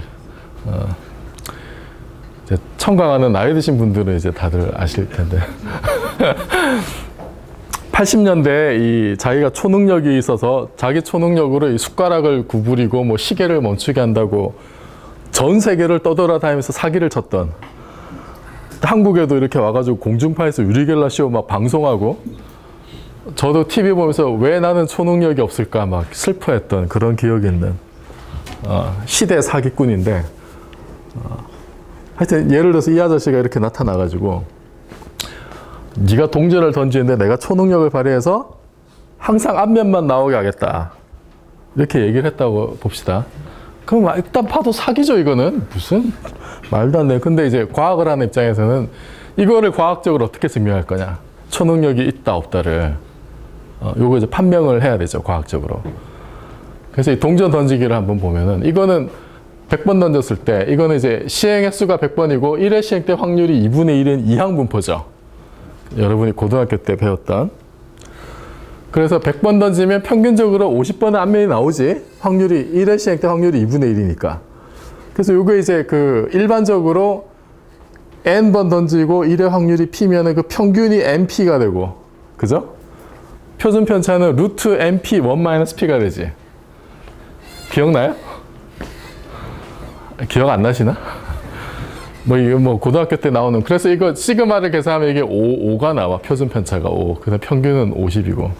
Speaker 1: 이제 청강하는 나이 드신 분들은 이제 다들 아실 텐데 80년대에 이 자기가 초능력이 있어서 자기 초능력으로 이 숟가락을 구부리고 뭐 시계를 멈추게 한다고 전 세계를 떠돌아다니면서 사기를 쳤던, 한국에도 이렇게 와가지고 공중파에서 유리겔라 쇼 막 방송하고, 저도 TV 보면서 왜 나는 초능력이 없을까 막 슬퍼했던 그런 기억이 있는 시대 사기꾼인데, 하여튼 예를 들어서 이 아저씨가 이렇게 나타나가지고 네가 동전을 던지는데 내가 초능력을 발휘해서 항상 앞면만 나오게 하겠다, 이렇게 얘기를 했다고 봅시다. 그럼 일단 봐도 사기죠. 이거는 무슨 말도 안 돼. 근데 이제 과학을 하는 입장에서는 이거를 과학적으로 어떻게 증명할 거냐, 초능력이 있다 없다를 요거 이제 판명을 해야 되죠, 과학적으로. 그래서 이 동전 던지기를 한번 보면은, 이거는 100번 던졌을 때 이거는 이제 시행 횟수가 100번이고 1회 시행 때 확률이 2분의 1인 이항분포죠. 여러분이 고등학교 때 배웠던. 그래서 100번 던지면 평균적으로 50번의 앞면이 나오지. 확률이 1회 시행 때 확률이 2분의 1이니까. 그래서 요거 이제 그 일반적으로 n번 던지고 1회 확률이 p면은 그 평균이 np가 되고, 그죠? 표준 편차는 루트 np 1-p가 되지. 기억나요? 기억 안 나시나? 이거 고등학교 때 나오는, 그래서 이거 시그마를 계산하면 이게 5가 나와. 표준 편차가 5. 그다음 평균은 50이고.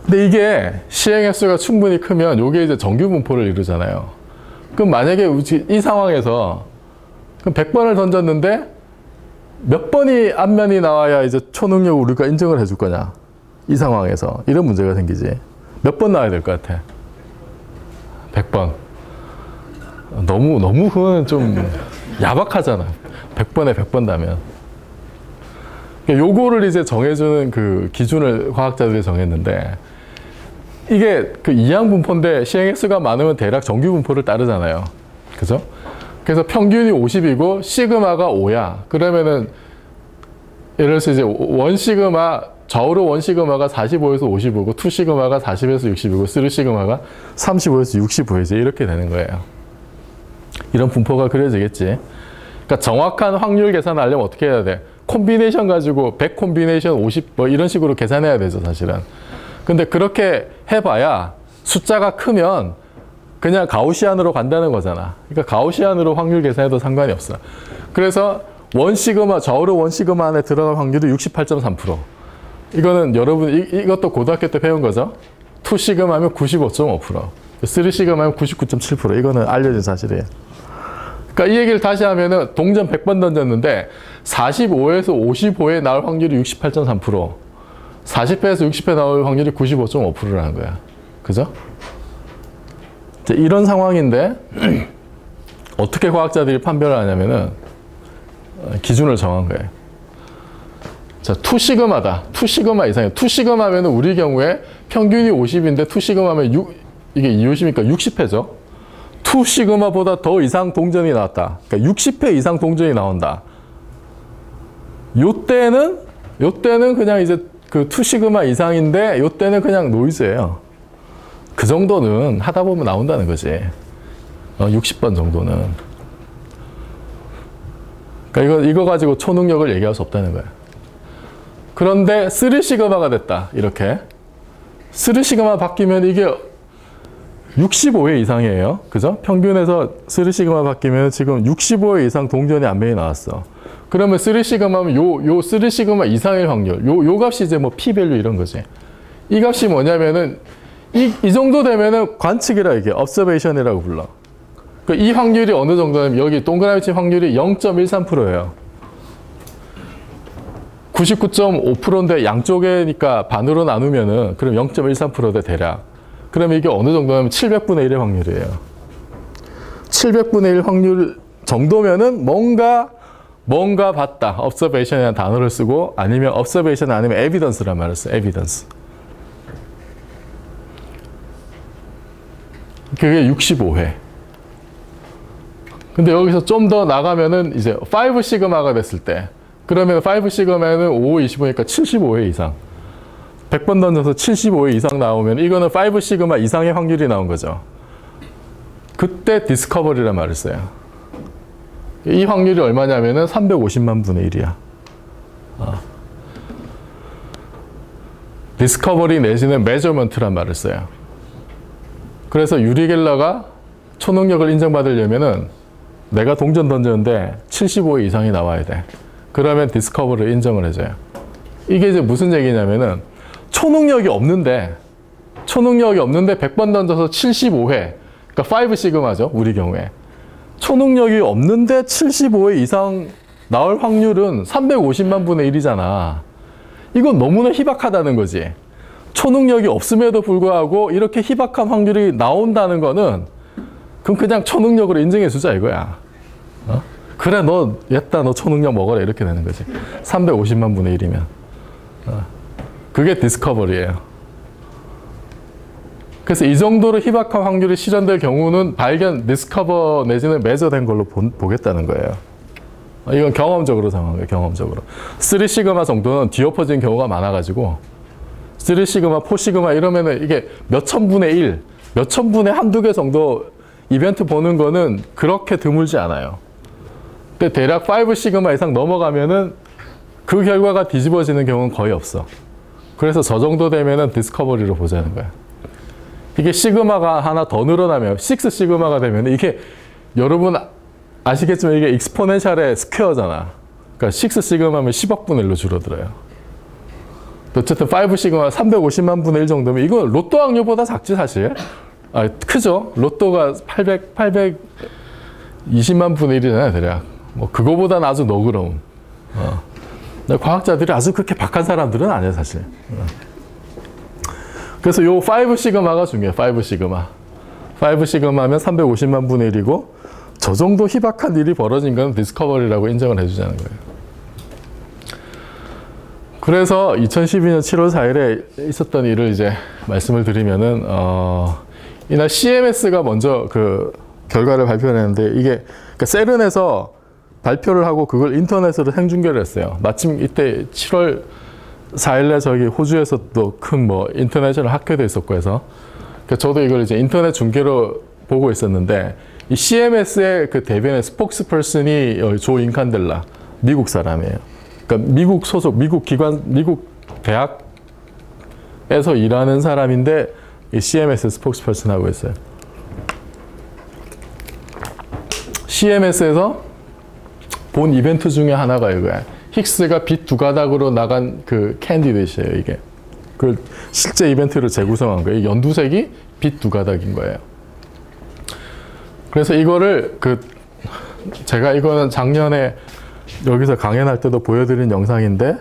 Speaker 1: 근데 이게 시행 횟수가 충분히 크면 요게 이제 정규 분포를 이루잖아요. 그럼 만약에 이 상황에서 그럼 100번을 던졌는데 몇 번이 앞면이 나와야 이제 초능력을 우리가 인정을 해줄 거냐, 이 상황에서. 이런 문제가 생기지. 몇 번 나와야 될 것 같아? 100번. 너무 그거는 좀 야박하잖아. 100번에 100번 나면. 그러니까 요거를 이제 정해주는 그 기준을 과학자들이 정했는데, 이게 그 이항분포인데 시행 횟수가 많으면 대략 정규 분포를 따르잖아요. 그죠? 그래서 평균이 50이고 시그마가 5야. 그러면은 예를 들어서 이제 원 시그마, 좌우로 원 시그마가 45에서 55고, 투 시그마가 40에서 60이고, 쓰리 시그마가 35에서 65이지. 이렇게 되는 거예요. 이런 분포가 그려지겠지. 그러니까 정확한 확률 계산을 하려면 어떻게 해야 돼? 콤비네이션 가지고 100 콤비네이션 50 이런 식으로 계산해야 되죠, 사실은. 근데 그렇게 해봐야 숫자가 크면 그냥 가우시안으로 간다는 거잖아. 그러니까 가우시안으로 확률 계산해도 상관이 없어. 그래서 원 시그마, 좌우로 원 시그마 안에 들어갈 확률이 68.3%. 이거는 여러분 이것도 고등학교 때 배운 거죠. 2 시그마면 95.5%, 3 시그마면 99.7%. 이거는 알려진 사실이에요. 그러니까 이 얘기를 다시 하면은 동전 100번 던졌는데 45에서 55에 나올 확률이 68.3%, 40회에서 60회 나올 확률이 95.5%라는 거야. 그죠? 이런 상황인데 어떻게 과학자들이 판별을 하냐면은 기준을 정한 거예요. 자, 2시그마다. 2시그마 이상이에요. 2시그마면 우리 경우에 평균이 50인데 2시그마면 이게 250이니까 60회죠. 2시그마보다 더 이상 동전이 나왔다. 그러니까 60회 이상 동전이 나온다. 요때는 그냥 이제 그 2시그마 이상인데 요때는 그냥 노이즈예요. 그 정도는 하다 보면 나온다는 거지. 60번 정도는. 그러니까 이거 가지고 초능력을 얘기할 수 없다는 거야. 그런데 3시그마가 됐다. 이렇게. 3시그마 바뀌면 이게 65회 이상이에요. 그죠? 평균에서 3시그마 바뀌면 지금 65회 이상 동전이 앞면이 나왔어. 그러면 3시그마면 요 3시그마 이상의 확률. 요 값이 이제 뭐 P-밸류 이런 거지. 이 값이 뭐냐면은 이 정도 되면은 관측이라 이게 observation이라고 불러. 이 확률이 어느 정도냐면 여기 동그라미 친 확률이 0.13%예요. 99.5%인데 양쪽에니까 반으로 나누면은 그럼 0.13%대 대략. 그러면 이게 어느 정도냐면 700분의 1의 확률이에요. 700분의 1 확률 정도면은 뭔가 봤다. observation이라는 단어를 쓰고 아니면 observation 아니면 evidence란 말을 써요. evidence. 그게 65회. 근데 여기서 좀 더 나가면은 이제 5 시그마가 됐을 때 그러면 5 시그마는 5, 25니까 75회 이상. 100번 던져서 75회 이상 나오면 이거는 5 시그마 이상의 확률이 나온 거죠. 그때 디스커버리란 말을 써요. 이 확률이 얼마냐면은 350만 분의 1이야. 디스커버리 내지는 메저먼트란 말을 써요. 그래서 유리 겔러가 초능력을 인정받으려면은 내가 동전 던졌는데 75회 이상이 나와야 돼. 그러면 디스커버리를 인정을 해줘요. 이게 이제 무슨 얘기냐면은 초능력이 없는데 100번 던져서 75회, 그러니까 5 시그마죠, 우리 경우에. 초능력이 없는데 75회 이상 나올 확률은 350만 분의 1이잖아. 이건 너무나 희박하다는 거지. 초능력이 없음에도 불구하고 이렇게 희박한 확률이 나온다는 거는 그럼 그냥 초능력으로 인정해 주자 이거야. 그래, 너 초능력 먹어라 이렇게 되는 거지. 350만 분의 1이면. 그게 디스커버리예요. 그래서 이 정도로 희박한 확률이 실현될 경우는 디스커버 내지는 매저된 걸로 보겠다는 거예요. 이건 경험적으로 상한 거예요. 경험적으로. 3 시그마 정도는 뒤엎어진 경우가 많아가지고 3 시그마, 4 시그마 이러면은 이게 몇천 분의 1, 몇천 분의 한두 개 정도 이벤트 보는 거는 그렇게 드물지 않아요. 근데 대략 5 시그마 이상 넘어가면은 그 결과가 뒤집어지는 경우는 거의 없어. 그래서 저 정도 되면은 디스커버리로 보자는 거야. 이게 시그마가 하나 더 늘어나면 6 시그마가 되면 이게 여러분 아시겠지만 이게 익스포넨셜의 스퀘어잖아. 그러니까 6 시그마면 10억 분의 1로 줄어들어요. 어쨌든 5 시그마 350만 분의 1 정도면 이건 로또 확률보다 작지 사실. 크죠. 로또가 820만 분의 1이잖아요 대략. 뭐 그거보다는 아주 너그러운. 과학자들이 아주 그렇게 박한 사람들은 아니에요 사실. 그래서 요 5 시그마가 중요해요. 5 시그마. 5 시그마면 350만 분의 1이고 저 정도 희박한 일이 벌어진 건 디스커버리라고 인정을 해주자는 거예요. 그래서 2012년 7월 4일에 있었던 일을 이제 말씀을 드리면은 이날 CMS가 먼저 그 결과를 발표를 했는데 이게 그러니까 세른에서 발표를 하고 그걸 인터넷으로 생중계를 했어요. 마침 이때 7월 4일에 저기 호주에서 또 큰 뭐 인터내셔널 학회도 있었고 해서 그러니까 저도 이걸 이제 인터넷 중계로 보고 있었는데 이 CMS의 그 대변의 스포크스퍼슨이 조 인칸델라 미국 사람이에요. 그러니까 미국 소속 미국 대학에서 일하는 사람인데 이 CMS 스포크스퍼슨 하고 있어요. CMS에서 본 이벤트 중에 하나가 이거야. 힉스가 빛 두 가닥으로 나간 그 캔디데이트예요, 이게. 그 실제 이벤트를 재구성한 거예요. 연두색이 빛 두 가닥인 거예요. 그래서 이거를 제가 이거는 작년에 여기서 강연할 때도 보여드린 영상인데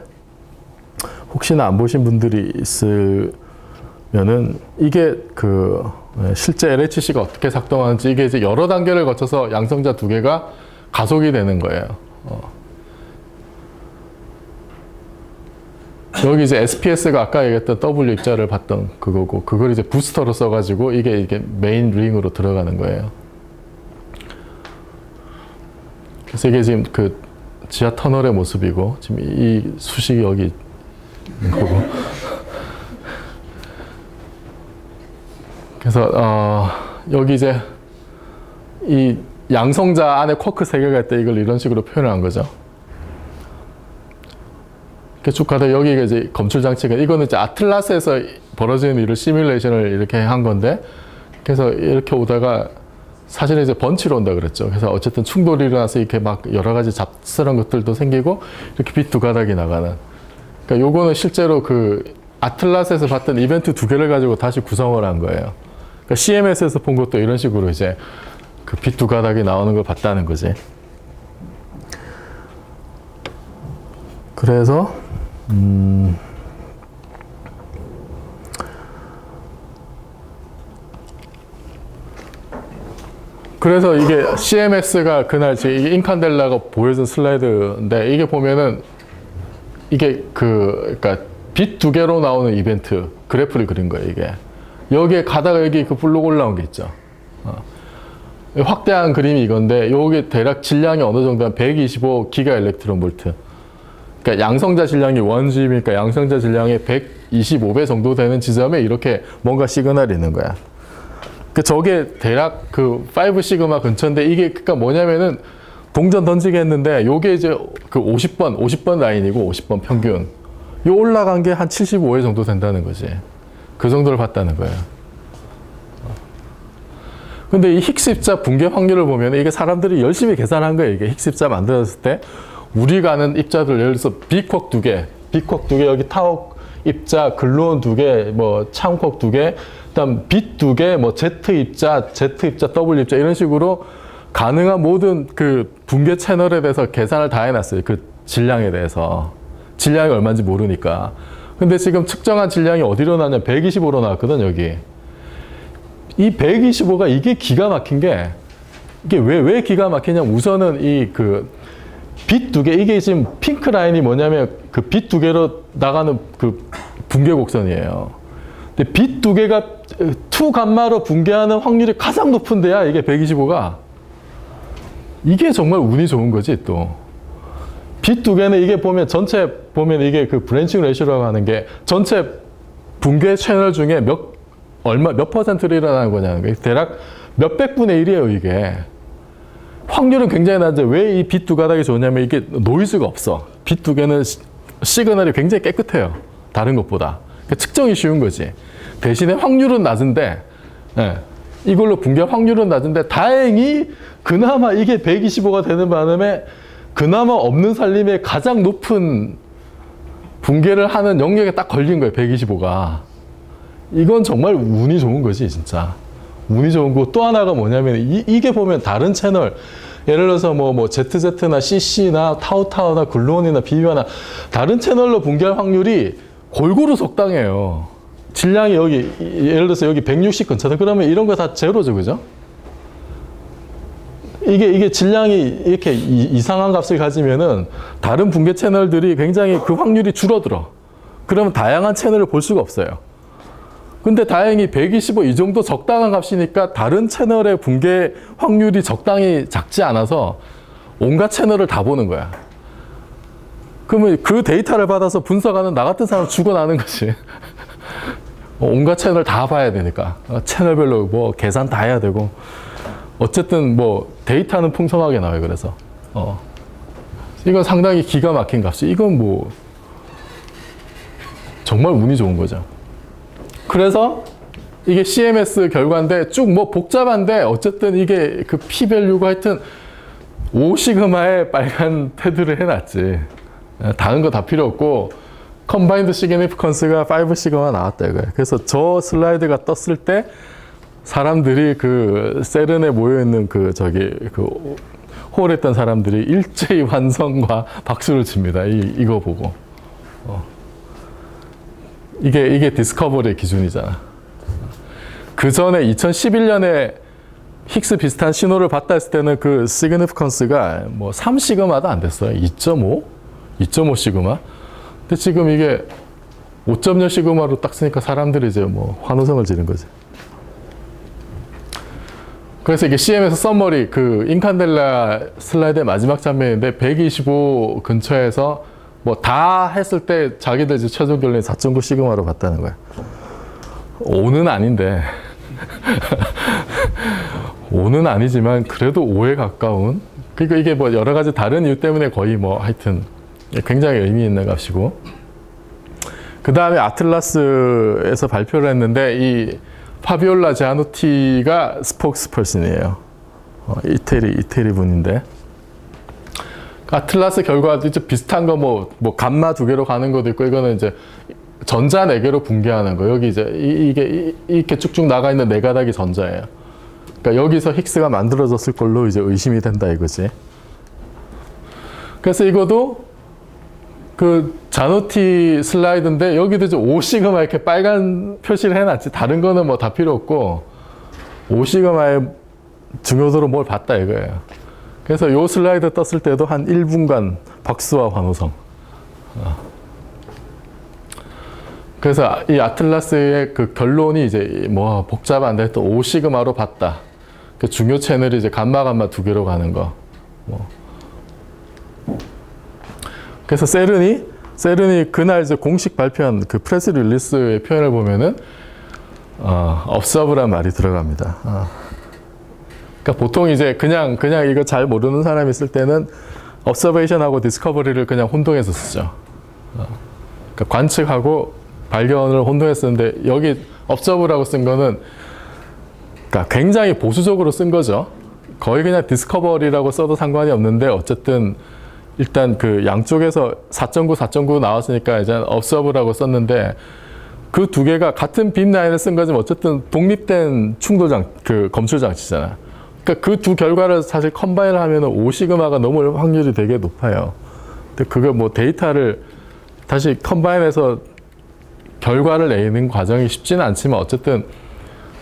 Speaker 1: 혹시나 안 보신 분들이 있으면은 이게 실제 LHC가 어떻게 작동하는지 이게 이제 여러 단계를 거쳐서 양성자 두 개가 가속이 되는 거예요. 여기 이제 SPS가 아까 얘기했던 W 입자를 봤던 그거고 그걸 이제 부스터로 써가지고 이게 메인 링으로 들어가는 거예요. 그래서 이게 지금 그 지하 터널의 모습이고 지금 이 수식이 여기 있는 거고. 그래서 여기 이제 이 양성자 안에 쿼크 세 개가 있다 이걸 이런 식으로 표현을 한 거죠. 이렇게 쭉 가다 여기가 이제 검출 장치가 이거는 이제 아틀라스에서 벌어지는 일을 시뮬레이션을 이렇게 한 건데 그래서 이렇게 오다가 사실은 이제 번치로 온다 그랬죠. 그래서 어쨌든 충돌이 일어나서 이렇게 막 여러 가지 잡스러운 것들도 생기고 이렇게 빛 두 가닥이 나가는. 그러니까 요거는 실제로 그 아틀라스에서 봤던 이벤트 두 개를 가지고 다시 구성을 한 거예요. 그러니까 CMS에서 본 것도 이런 식으로 이제 그 빛 두 가닥이 나오는 걸 봤다는 거지. 그래서 그래서 이게 CMS가 그날 이게 인칸델라가 보여준 슬라이드인데 이게 보면은 이게 그러니까 빛 두 개로 나오는 이벤트 그래프를 그린 거예요, 이게. 여기에 가다가 여기 그 블록 올라온 게 있죠. 확대한 그림이 이건데 요게 대략 질량이 어느 정도 한 125 기가 일렉트론 볼트. 그러니까 양성자 질량이 1G니까 양성자 질량의 125배 정도 되는 지점에 이렇게 뭔가 시그널이 있는 거야. 저게 대략 그 5 시그마 근처인데 이게 그러니까 뭐냐면은 동전 던지게 했는데 요게 이제 그 50번 라인이고 50번 평균. 요 올라간 게 한 75회 정도 된다는 거지. 그 정도를 봤다는 거예요. 근데 이 힉스 입자 붕괴 확률을 보면 이게 사람들이 열심히 계산한 거예요. 이게 힉스 입자 만들었을 때 우리가 아는 입자들 예를 들어서 비쿼크 두 개 여기 타워 입자, 글루온 두 개, 뭐 참쿼크 두 개, 그다음 빛 두 개, 뭐 Z 입자, W 입자 이런 식으로 가능한 모든 그 붕괴 채널에 대해서 계산을 다 해놨어요. 그 질량에 대해서. 질량이 얼마인지 모르니까. 근데 지금 측정한 질량이 어디로 나왔냐? 125로 나왔거든, 여기. 이 125가 이게 기가 막힌 게, 이게 왜 기가 막히냐면 우선은 이 그 빛 두 개, 이게 지금 핑크 라인이 뭐냐면 그 빛 두 개로 나가는 그 붕괴 곡선이에요. 근데 빛 두 개가 2감마로 붕괴하는 확률이 가장 높은 데야, 이게 125가. 이게 정말 운이 좋은 거지, 또. 빛 두 개는 이게 보면 전체 보면 이게 그 브랜칭 레이쇼라고 하는 게 전체 붕괴 채널 중에 몇 퍼센트를 일어나는 거냐는 거예요. 대략 몇백 분의 1이에요, 이게. 확률은 굉장히 낮은데 왜 이 빛 두 가닥이 좋냐면 이게 노이즈가 없어. 빛 두 개는 시그널이 굉장히 깨끗해요. 다른 것보다. 그러니까 측정이 쉬운 거지. 대신에 확률은 낮은데, 예, 이걸로 붕괴 확률은 낮은데 다행히 그나마 이게 125가 되는 반면에 그나마 없는 살림에 가장 높은 붕괴를 하는 영역에 딱 걸린 거예요, 125가. 이건 정말 운이 좋은 거지, 진짜. 운이 좋은 거. 또 하나가 뭐냐면, 이게 보면 다른 채널, 예를 들어서 뭐 ZZ나 CC나 타우타우나 글루온이나 비비아나 다른 채널로 붕괴할 확률이 골고루 적당해요. 질량이 여기, 예를 들어서 여기 160 근처다. 그러면 이런 거 다 제로죠, 그죠? 이게 질량이 이렇게 이상한 값을 가지면은 다른 붕괴 채널들이 굉장히 그 확률이 줄어들어. 그러면 다양한 채널을 볼 수가 없어요. 근데 다행히 125 이 정도 적당한 값이니까 다른 채널의 붕괴 확률이 적당히 작지 않아서 온갖 채널을 다 보는 거야. 그러면 그 데이터를 받아서 분석하는 나 같은 사람 죽어나는 거지. 온갖 채널 다 봐야 되니까. 채널별로 뭐 계산 다 해야 되고. 어쨌든 뭐 데이터는 풍성하게 나와요. 그래서 이건 상당히 기가 막힌 값이. 이건 뭐 정말 운이 좋은 거죠. 그래서 이게 CMS 결과인데 쭉 뭐 복잡한데 어쨌든 이게 그 P-밸류가 하여튼 5시그마에 빨간 패드를 해놨지. 다른 거 다 필요 없고 컴바인드 시그니피컨스가 5시그마 나왔다 이거예요. 그래서 저 슬라이드가 떴을 때 사람들이 그 세른에 모여있는 그 호홀했던 사람들이 일제히 환성과 박수를 칩니다. 이거 보고. 이게 디스커버리의 기준이잖아. 그 전에 2011년에 힉스 비슷한 신호를 봤다 했을 때는 그 시그니피컨스가 뭐 3시그마도 안 됐어요. 2.5 시그마. 근데 지금 이게 5.0 시그마로 딱 쓰니까 사람들이 이제 뭐 환호성을 지른 거지. 그래서 이게 CMS 썸머리, 그 인칸델라 슬라이드의 마지막 장면인데 125 근처에서 뭐 다 했을 때 자기들 이제 최종 결론이 4.9 시그마로 봤다는 거야. 5는 아닌데. 5는 아니지만 그래도 5에 가까운. 그러니까 이게 뭐 여러 가지 다른 이유 때문에 거의 뭐 하여튼 굉장히 의미 있는 값이고. 그 다음에 아틀라스에서 발표를 했는데 이 파비올라 자누티가 스포크스퍼슨이에요. 이태리 분인데. 아틀라스 결과도 이제 비슷한 거 뭐 감마 두 개로 가는 것도 있고 이거는 이제 전자 네 개로 붕괴하는 거. 여기 이제 이게 이렇게 쭉쭉 나가 있는 네 가닥이 전자예요. 그러니까 여기서 힉스가 만들어졌을 걸로 이제 의심이 된다 이거지. 그래서 이것도 그 자누티 슬라이드인데 여기도 이제 5시그마 이렇게 빨간 표시를 해놨지. 다른 거는 뭐 다 필요 없고 5시그마에 중요도로 뭘 봤다 이거예요. 그래서 요 슬라이드 떴을 때도 한 1분간 박수와 환호성. 그래서 이 아틀라스의 그 결론이 이제 뭐 복잡한데 또 5시그마로 봤다. 그 중요 채널이 이제 감마 두 개로 가는 거. 뭐. 그래서 세른이 그날 이제 공식 발표한 그 프레스 릴리스의 표현을 보면은 observe란 말이 들어갑니다. 그러니까 보통 이제 그냥 이거 잘 모르는 사람이 있을 때는 observation하고 discovery를 그냥 혼동해서 쓰죠. 그러니까 관측하고 발견을 혼동해서 쓰는데 여기 observe라고 쓴 거는 그러니까 굉장히 보수적으로 쓴 거죠. 거의 그냥 discovery라고 써도 상관이 없는데 어쨌든 일단 그 양쪽에서 4.9, 4.9 나왔으니까 이제 observe라고 썼는데 그 두 개가 같은 빈 라인을 쓴 거지만 어쨌든 독립된 그 검출 장치잖아. 그러니까 그 두 결과를 사실 컴바인을 하면 5시그마가 넘을 확률이 되게 높아요. 근데 그거 뭐 데이터를 다시 컴바인해서 결과를 내는 과정이 쉽지는 않지만 어쨌든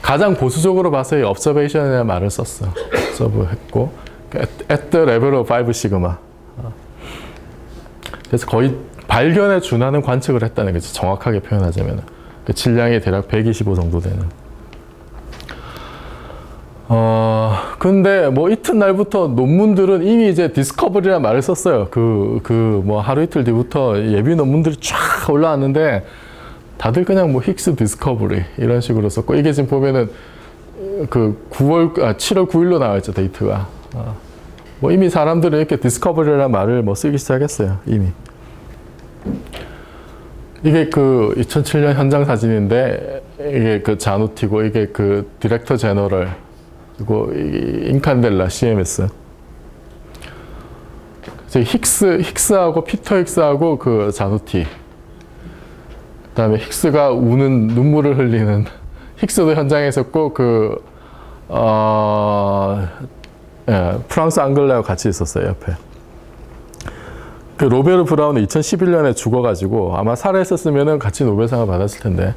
Speaker 1: 가장 보수적으로 봐서 이 observation이라는 말을 썼어. observe 했고 at the level of 5시그마. 그래서 거의 발견에 준하는 관측을 했다는 거죠. 정확하게 표현하자면. 그 질량이 대략 125 정도 되는. 근데 뭐 이튿날부터 논문들은 이미 이제 디스커버리라는 말을 썼어요. 뭐 하루 이틀 뒤부터 예비 논문들이 쫙 올라왔는데 다들 그냥 뭐 힉스 디스커버리 이런 식으로 썼고 이게 지금 보면은 그 7월 9일로 나와 있죠, 데이트가. 뭐 이미 사람들은 이렇게 디스커버리라는 말을 뭐 쓰기 시작했어요, 이미. 이게 그 2007년 현장 사진인데 이게 그 자누티고 이게 그 디렉터 제너럴 그리고 인칸델라 CMS. 힉스하고 피터 힉스하고 그 자누티. 그다음에 힉스가 우는 눈물을 흘리는 힉스도 현장에 있었고 프랑스 앙글레와 같이 있었어요, 옆에. 그 로베르 브라운은 2011년에 죽어가지고 아마 살아있었으면 같이 노벨상을 받았을 텐데.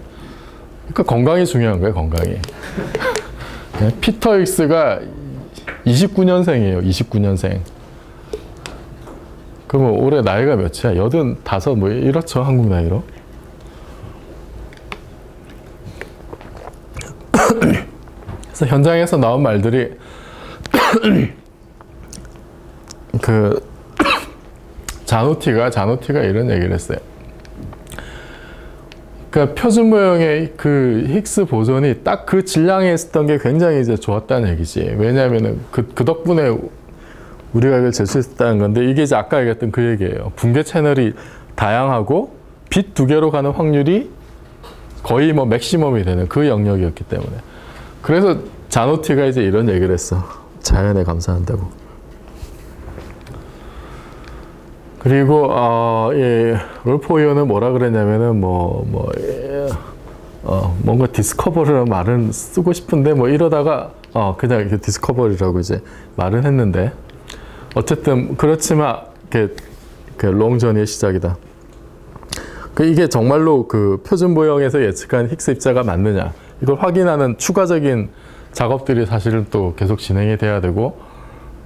Speaker 1: 그러니까 건강이 중요한 거예요, 건강이. 피터 힉스가 29년생이에요, 29년생. 그러면 올해 나이가 몇이야? 85, 뭐 이렇죠, 한국 나이로. 그래서 현장에서 나온 말들이 자누티가 이런 얘기를 했어요. 그러니까 표준 모형의 그 힉스 보존이 딱 그 질량에 있었던 게 굉장히 이제 좋았다는 얘기지. 왜냐하면은 그 덕분에 우리가 이걸 제출했다는 건데 이게 이제 아까 얘기했던 그 얘기예요. 붕괴 채널이 다양하고 빛 두 개로 가는 확률이 거의 뭐 맥시멈이 되는 그 영역이었기 때문에. 그래서 자누티가 이제 이런 얘기를 했어. 자연에 감사한다고. 그리고 롤프 의원은 뭐라 그랬냐면은 뭔가 디스커버리라는 말은 쓰고 싶은데 뭐 이러다가 그냥 이렇게 디스커버리라고 이제 말은 했는데 어쨌든 그렇지만 그 롱전의 시작이다. 이게 정말로 그 표준 모형에서 예측한 힉스 입자가 맞느냐 이걸 확인하는 추가적인 작업들이 사실은 또 계속 진행이 돼야 되고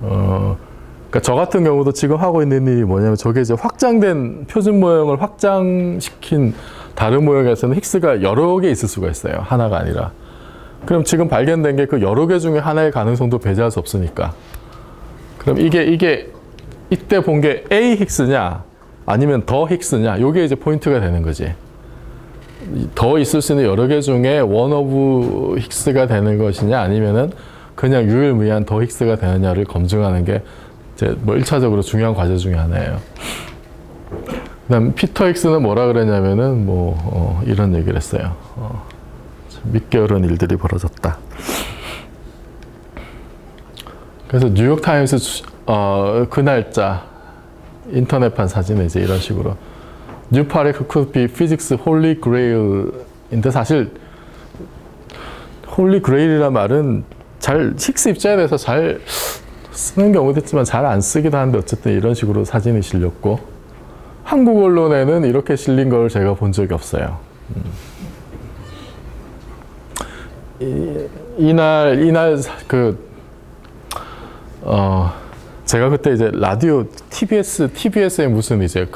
Speaker 1: 그러니까 저 같은 경우도 지금 하고 있는 일이 뭐냐면 저게 이제 확장된 표준 모형을 확장시킨 다른 모형에서는 힉스가 여러 개 있을 수가 있어요. 하나가 아니라. 그럼 지금 발견된 게 그 여러 개 중에 하나의 가능성도 배제할 수 없으니까. 그럼 이게 이때 본 게 A 힉스냐 아니면 더 힉스냐 요게 이제 포인트가 되는 거지. 더 있을 수 있는 여러 개 중에 원 오브 힉스가 되는 것이냐 아니면은 그냥 유일무이한 더 힉스가 되느냐를 검증하는 게 이제 뭐 1차적으로 중요한 과제 중에 하나예요. 그다음 피터 힉스는 뭐라 그랬냐면은 이런 얘기를 했어요. 믿기 어려운 일들이 벌어졌다. 그래서 뉴욕 타임스 그 날짜 인터넷판 사진에 이제 이런 식으로 뉴파레크 could be physics holy grail인데 사실 holy grail이란 말은 잘 힉스 입자에 대해서 잘 쓰는 경우도 있지만 잘 안 쓰기도 하는데 어쨌든 이런 식으로 사진이 실렸고 한국 언론에는 이렇게 실린 걸 제가 본 적이 없어요. 이날 그 제가 그때 이제 라디오 TBS의 무슨 이제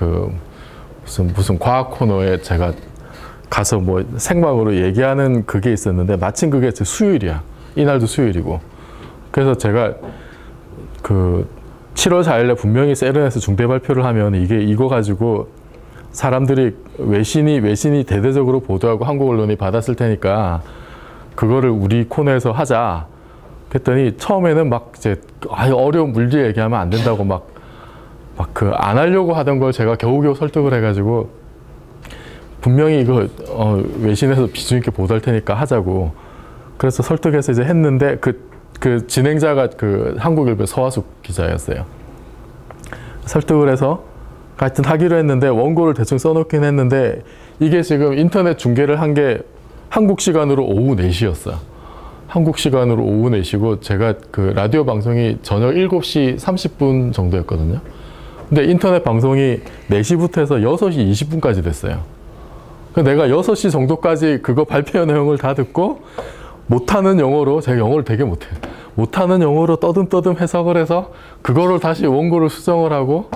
Speaker 1: 무슨 과학 코너에 제가 가서 뭐 생방으로 얘기하는 그게 있었는데 마침 그게 수요일이야. 이날도 수요일이고. 그래서 제가 7월 4일에 분명히 세른에서 중대 발표를 하면 이거 가지고 사람들이 외신이 대대적으로 보도하고 한국 언론이 받았을 테니까 그거를 우리 코너에서 하자. 그랬더니 처음에는 막 이제 어려운 물리 얘기하면 안 된다고 안 하려고 하던 걸 제가 겨우겨우 설득을 해가지고 분명히 이거 외신에서 비중 있게 보도할 테니까 하자고. 그래서 설득해서 이제 했는데 그 진행자가 한국일보 서화숙 기자였어요. 설득을 해서 하여튼 하기로 했는데 원고를 대충 써놓긴 했는데 이게 지금 인터넷 중계를 한 게 한국 시간으로 오후 4시였어. 한국 시간으로 오후 4시고 제가 라디오 방송이 저녁 7시 30분 정도였거든요. 근데 인터넷 방송이 4시부터 해서 6시 20분까지 됐어요. 내가 6시 정도까지 그거 발표 내용을 다 듣고 못하는 영어로, 제가 영어를 되게 못해요. 못하는 영어로 떠듬떠듬 해석을 해서 그거를 다시 원고를 수정을 하고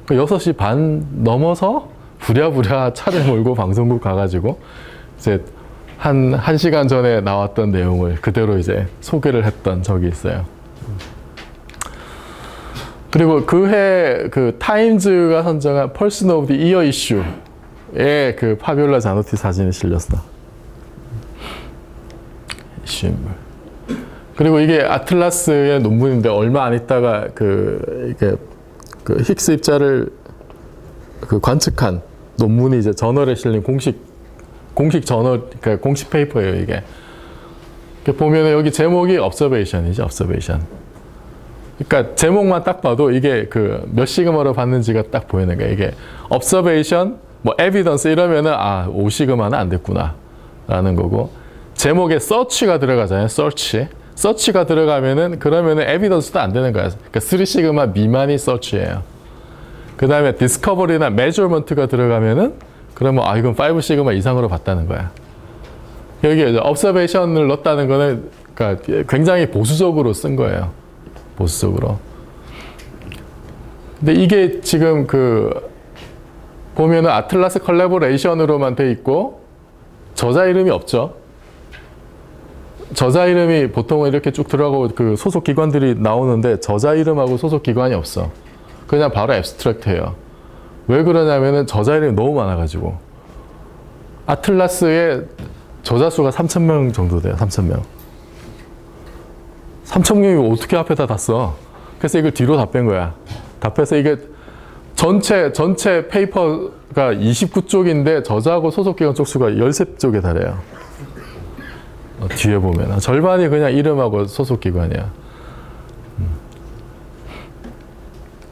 Speaker 1: 6시 반 넘어서 부랴부랴 차를 몰고 방송국 가가지고 이제 한 시간 전에 나왔던 내용을 그대로 이제 소개를 했던 적이 있어요. 그리고 그해 타임즈가 선정한 Person of the Year 이슈에 파비올라 자노티 사진이 실렸어. 이슈인물. 그리고 이게 아틀라스의 논문인데 얼마 안 있다가 이게 힉스 입자를 관측한 논문이 이제 저널에 실린 공식 저널, 그러니까 공식 페이퍼예요, 이게. 보면은 여기 제목이 observation이죠, observation. 그러니까 제목만 딱 봐도 이게 몇 시그마로 받는지가 딱 보이는 거예요. 이게 observation, 뭐 evidence 이러면은 5시그마는 안 됐구나 라는 거고, 제목에 search가 들어가잖아요, search가 들어가면은 그러면은 evidence도 안 되는 거야. 그러니까 3시그마 미만이 search예요. 그 다음에 discovery나 measurement가 들어가면은 그러면 이건 5시그마 이상으로 봤다는 거야. 여기에 observation을 넣었다는 거는 그러니까 굉장히 보수적으로 쓴 거예요. 보수적으로. 근데 이게 지금 보면은 아틀라스 컬래보레이션으로만 돼 있고 저자 이름이 없죠. 저자 이름이 보통은 이렇게 쭉 들어가고 소속 기관들이 나오는데 저자 이름하고 소속 기관이 없어. 그냥 바로 앱스트랙트예요. 왜 그러냐면은 저자 이름이 너무 많아가지고. 아틀라스의 저자 수가 3,000명 정도 돼요. 3,000명. 3,000명이 어떻게 앞에다 다 써? 그래서 이걸 뒤로 다 뺀 거야. 다 빼서 이게 전체 페이퍼가 29쪽인데 저자하고 소속 기관 쪽 수가 13쪽에 달해요. 뒤에 보면 절반이 그냥 이름하고 소속 기관이야.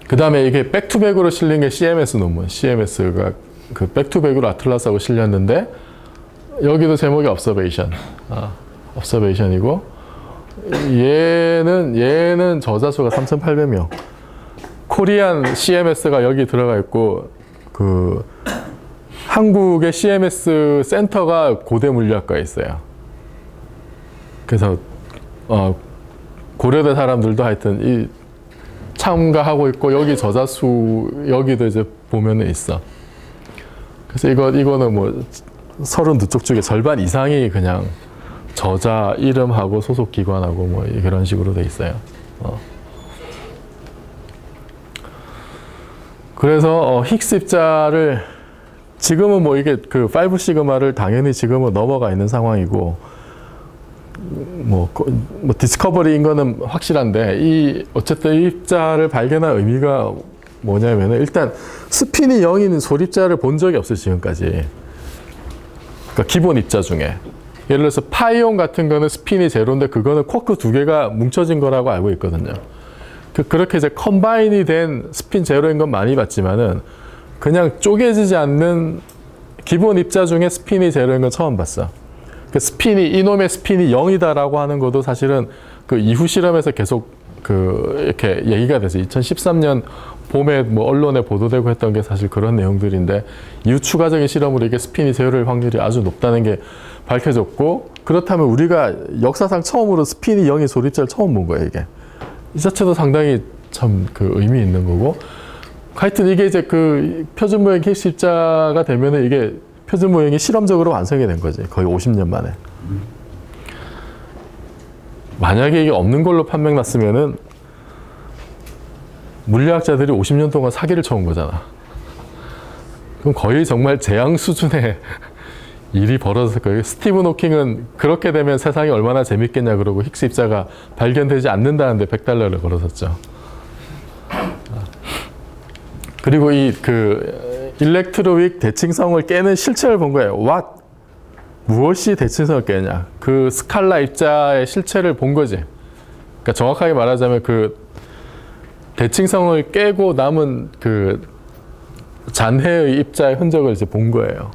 Speaker 1: 그 다음에 이게 백투백으로 실린 게 CMS 논문. CMS가 백투백으로 아틀라스하고 실렸는데 여기도 제목이 observation. observation이고 얘는 저자 수가 3,800명. 코리안 CMS가 여기 들어가 있고 한국의 CMS 센터가 고대 물리학과에 있어요. 그래서 고려대 사람들도 하여튼 참가하고 있고 여기 저자 수 여기도 이제 보면은 있어. 그래서 이거는 뭐 32쪽 중에 절반 이상이 그냥 저자 이름하고 소속 기관하고 뭐 이런 식으로 돼 있어요. 그래서 힉스 입자를 지금은 뭐 이게 5시그마를 당연히 지금은 넘어가 있는 상황이고 뭐 디스커버리인 거는 확실한데 어쨌든 이 입자를 발견한 의미가 뭐냐면은 일단 스핀이 0인 소립자를 본 적이 없어요, 지금까지. 그러니까 기본 입자 중에. 예를 들어서 파이온 같은 거는 스핀이 제로인데 그거는 쿼크 2개가 뭉쳐진 거라고 알고 있거든요. 그렇게 이제 컴바인이 된 스핀 제로인 건 많이 봤지만은 그냥 쪼개지지 않는 기본 입자 중에 스핀이 제로인 건 처음 봤어. 이놈의 스핀이 0이다라고 하는 것도 사실은 이후 실험에서 계속 이렇게 얘기가 돼서 2013년 봄에 뭐 언론에 보도되고 했던 게 사실 그런 내용들인데 이후 추가적인 실험으로 이게 스핀이 제로일 확률이 아주 높다는 게 밝혀졌고 그렇다면 우리가 역사상 처음으로 스핀이 0인 소립자를 처음 본 거예요, 이게. 이 자체도 상당히 참 그 의미 있는 거고, 하여튼 이게 이제 그 표준 모형 힉스 입자가 되면은 이게 표준 모형이 실험적으로 완성이 된 거지. 거의 50년 만에. 만약에 이게 없는 걸로 판명 났으면은 물리학자들이 50년 동안 사기를 쳐온 거잖아. 그럼 거의 정말 재앙 수준의 일이 벌어졌을 거예요. 스티븐 호킹은 그렇게 되면 세상이 얼마나 재밌겠냐 그러고 힉스 입자가 발견되지 않는다는데 $100를 걸었었죠. 그리고 이 그 일렉트로윅 대칭성을 깨는 실체를 본 거예요. 무엇이 대칭성을 깨냐? 그 스칼라 입자의 실체를 본 거지. 그러니까 정확하게 말하자면 그 대칭성을 깨고 남은 그 잔해의 입자의 흔적을 이제 본 거예요.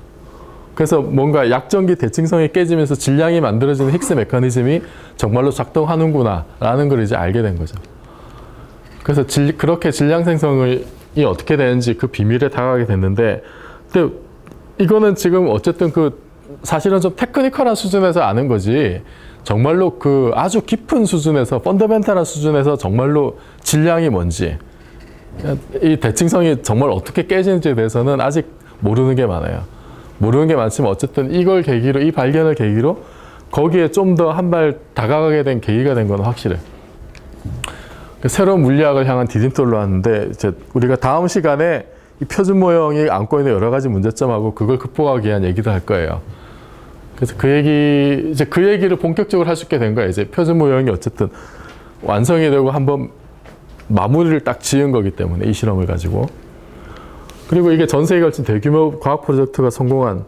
Speaker 1: 그래서 뭔가 약전기 대칭성이 깨지면서 질량이 만들어지는 힉스 메커니즘이 정말로 작동하는구나 라는 걸 이제 알게 된 거죠. 그래서 그렇게 질량 생성이 어떻게 되는지 그 비밀에 다가가게 됐는데, 근데 이거는 지금 어쨌든 그 사실은 좀 테크니컬한 수준에서 아는 거지, 정말로 그 아주 깊은 수준에서 펀더멘탈한 수준에서 정말로 질량이 뭔지, 이 대칭성이 정말 어떻게 깨지는지에 대해서는 아직 모르는 게 많아요. 모르는 게 많지만 어쨌든 이걸 계기로, 이 발견을 계기로 거기에 좀 더 한 발 다가가게 된 계기가 된 건 확실해. 새로운 물리학을 향한 디딤돌로 왔는데, 이제 우리가 다음 시간에 이 표준 모형이 안고 있는 여러 가지 문제점하고 그걸 극복하기 위한 얘기도 할 거예요. 그래서 그 얘기를 본격적으로 할 수 있게 된 거예요. 이제 표준 모형이 어쨌든 완성이 되고 한번 마무리를 딱 지은 거기 때문에, 이 실험을 가지고. 그리고 이게 전 세계에 걸친 대규모 과학 프로젝트가 성공한,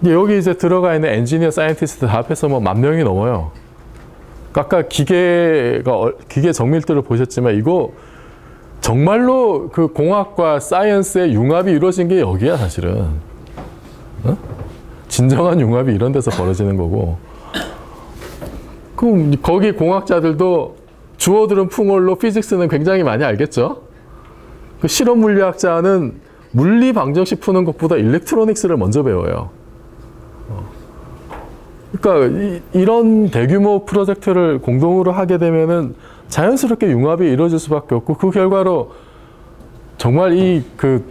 Speaker 1: 여기 이제 들어가 있는 엔지니어, 사이언티스트 다 합해서 뭐 10,000명이 넘어요. 아까 기계 정밀도를 보셨지만 이거 정말로 그 공학과 사이언스의 융합이 이루어진 게 여기야, 사실은. 어? 진정한 융합이 이런 데서 벌어지는 거고. 그럼 거기 공학자들도 주어들은 풍월로 피직스는 굉장히 많이 알겠죠? 그 실험 물리학자는 물리 방정식 푸는 것보다 일렉트로닉스를 먼저 배워요. 그러니까 이런 대규모 프로젝트를 공동으로 하게 되면은 자연스럽게 융합이 이루어질 수밖에 없고, 그 결과로 정말 이 그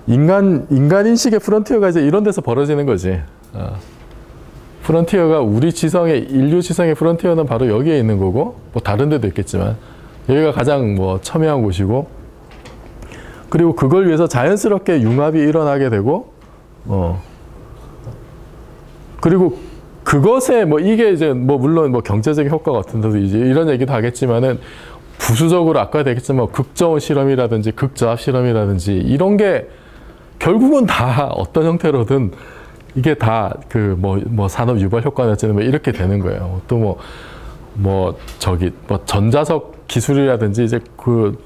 Speaker 1: 인간 인식의 프론티어가 이제 이런 데서 벌어지는 거지. 프론티어가 인류 지성의 프론티어는 바로 여기에 있는 거고, 뭐 다른 데도 있겠지만 여기가 가장 뭐 첨예한 곳이고, 그리고 그걸 위해서 자연스럽게 융합이 일어나게 되고, 그리고 그것에 뭐 이게 이제 뭐 물론 뭐 경제적인 효과 같은 데도 이제 이런 얘기도 하겠지만은, 부수적으로 아까 얘기했지만 극저온 실험이라든지 극저압 실험이라든지 이런 게 결국은 다 어떤 형태로든 이게 다 그 뭐 산업 유발 효과나 뭐 이렇게 되는 거예요. 또 전자석 기술이라든지 이제 그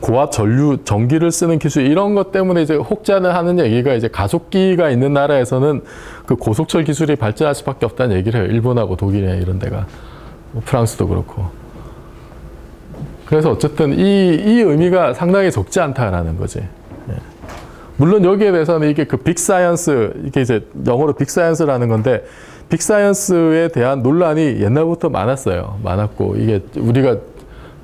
Speaker 1: 고압 전기를 쓰는 기술, 이런 것 때문에 이제 혹자는 하는 얘기가, 이제 가속기가 있는 나라에서는 그 고속철 기술이 발전할 수밖에 없다는 얘기를 해요. 일본하고 독일이나 이런 데가, 뭐 프랑스도 그렇고. 그래서 어쨌든 이 의미가 상당히 적지 않다라는 거지. 예. 물론 여기에 대해서는 이게 그 빅사이언스, 이게 이제 영어로 빅사이언스라는 건데, 빅사이언스에 대한 논란이 옛날부터 많았고, 이게 우리가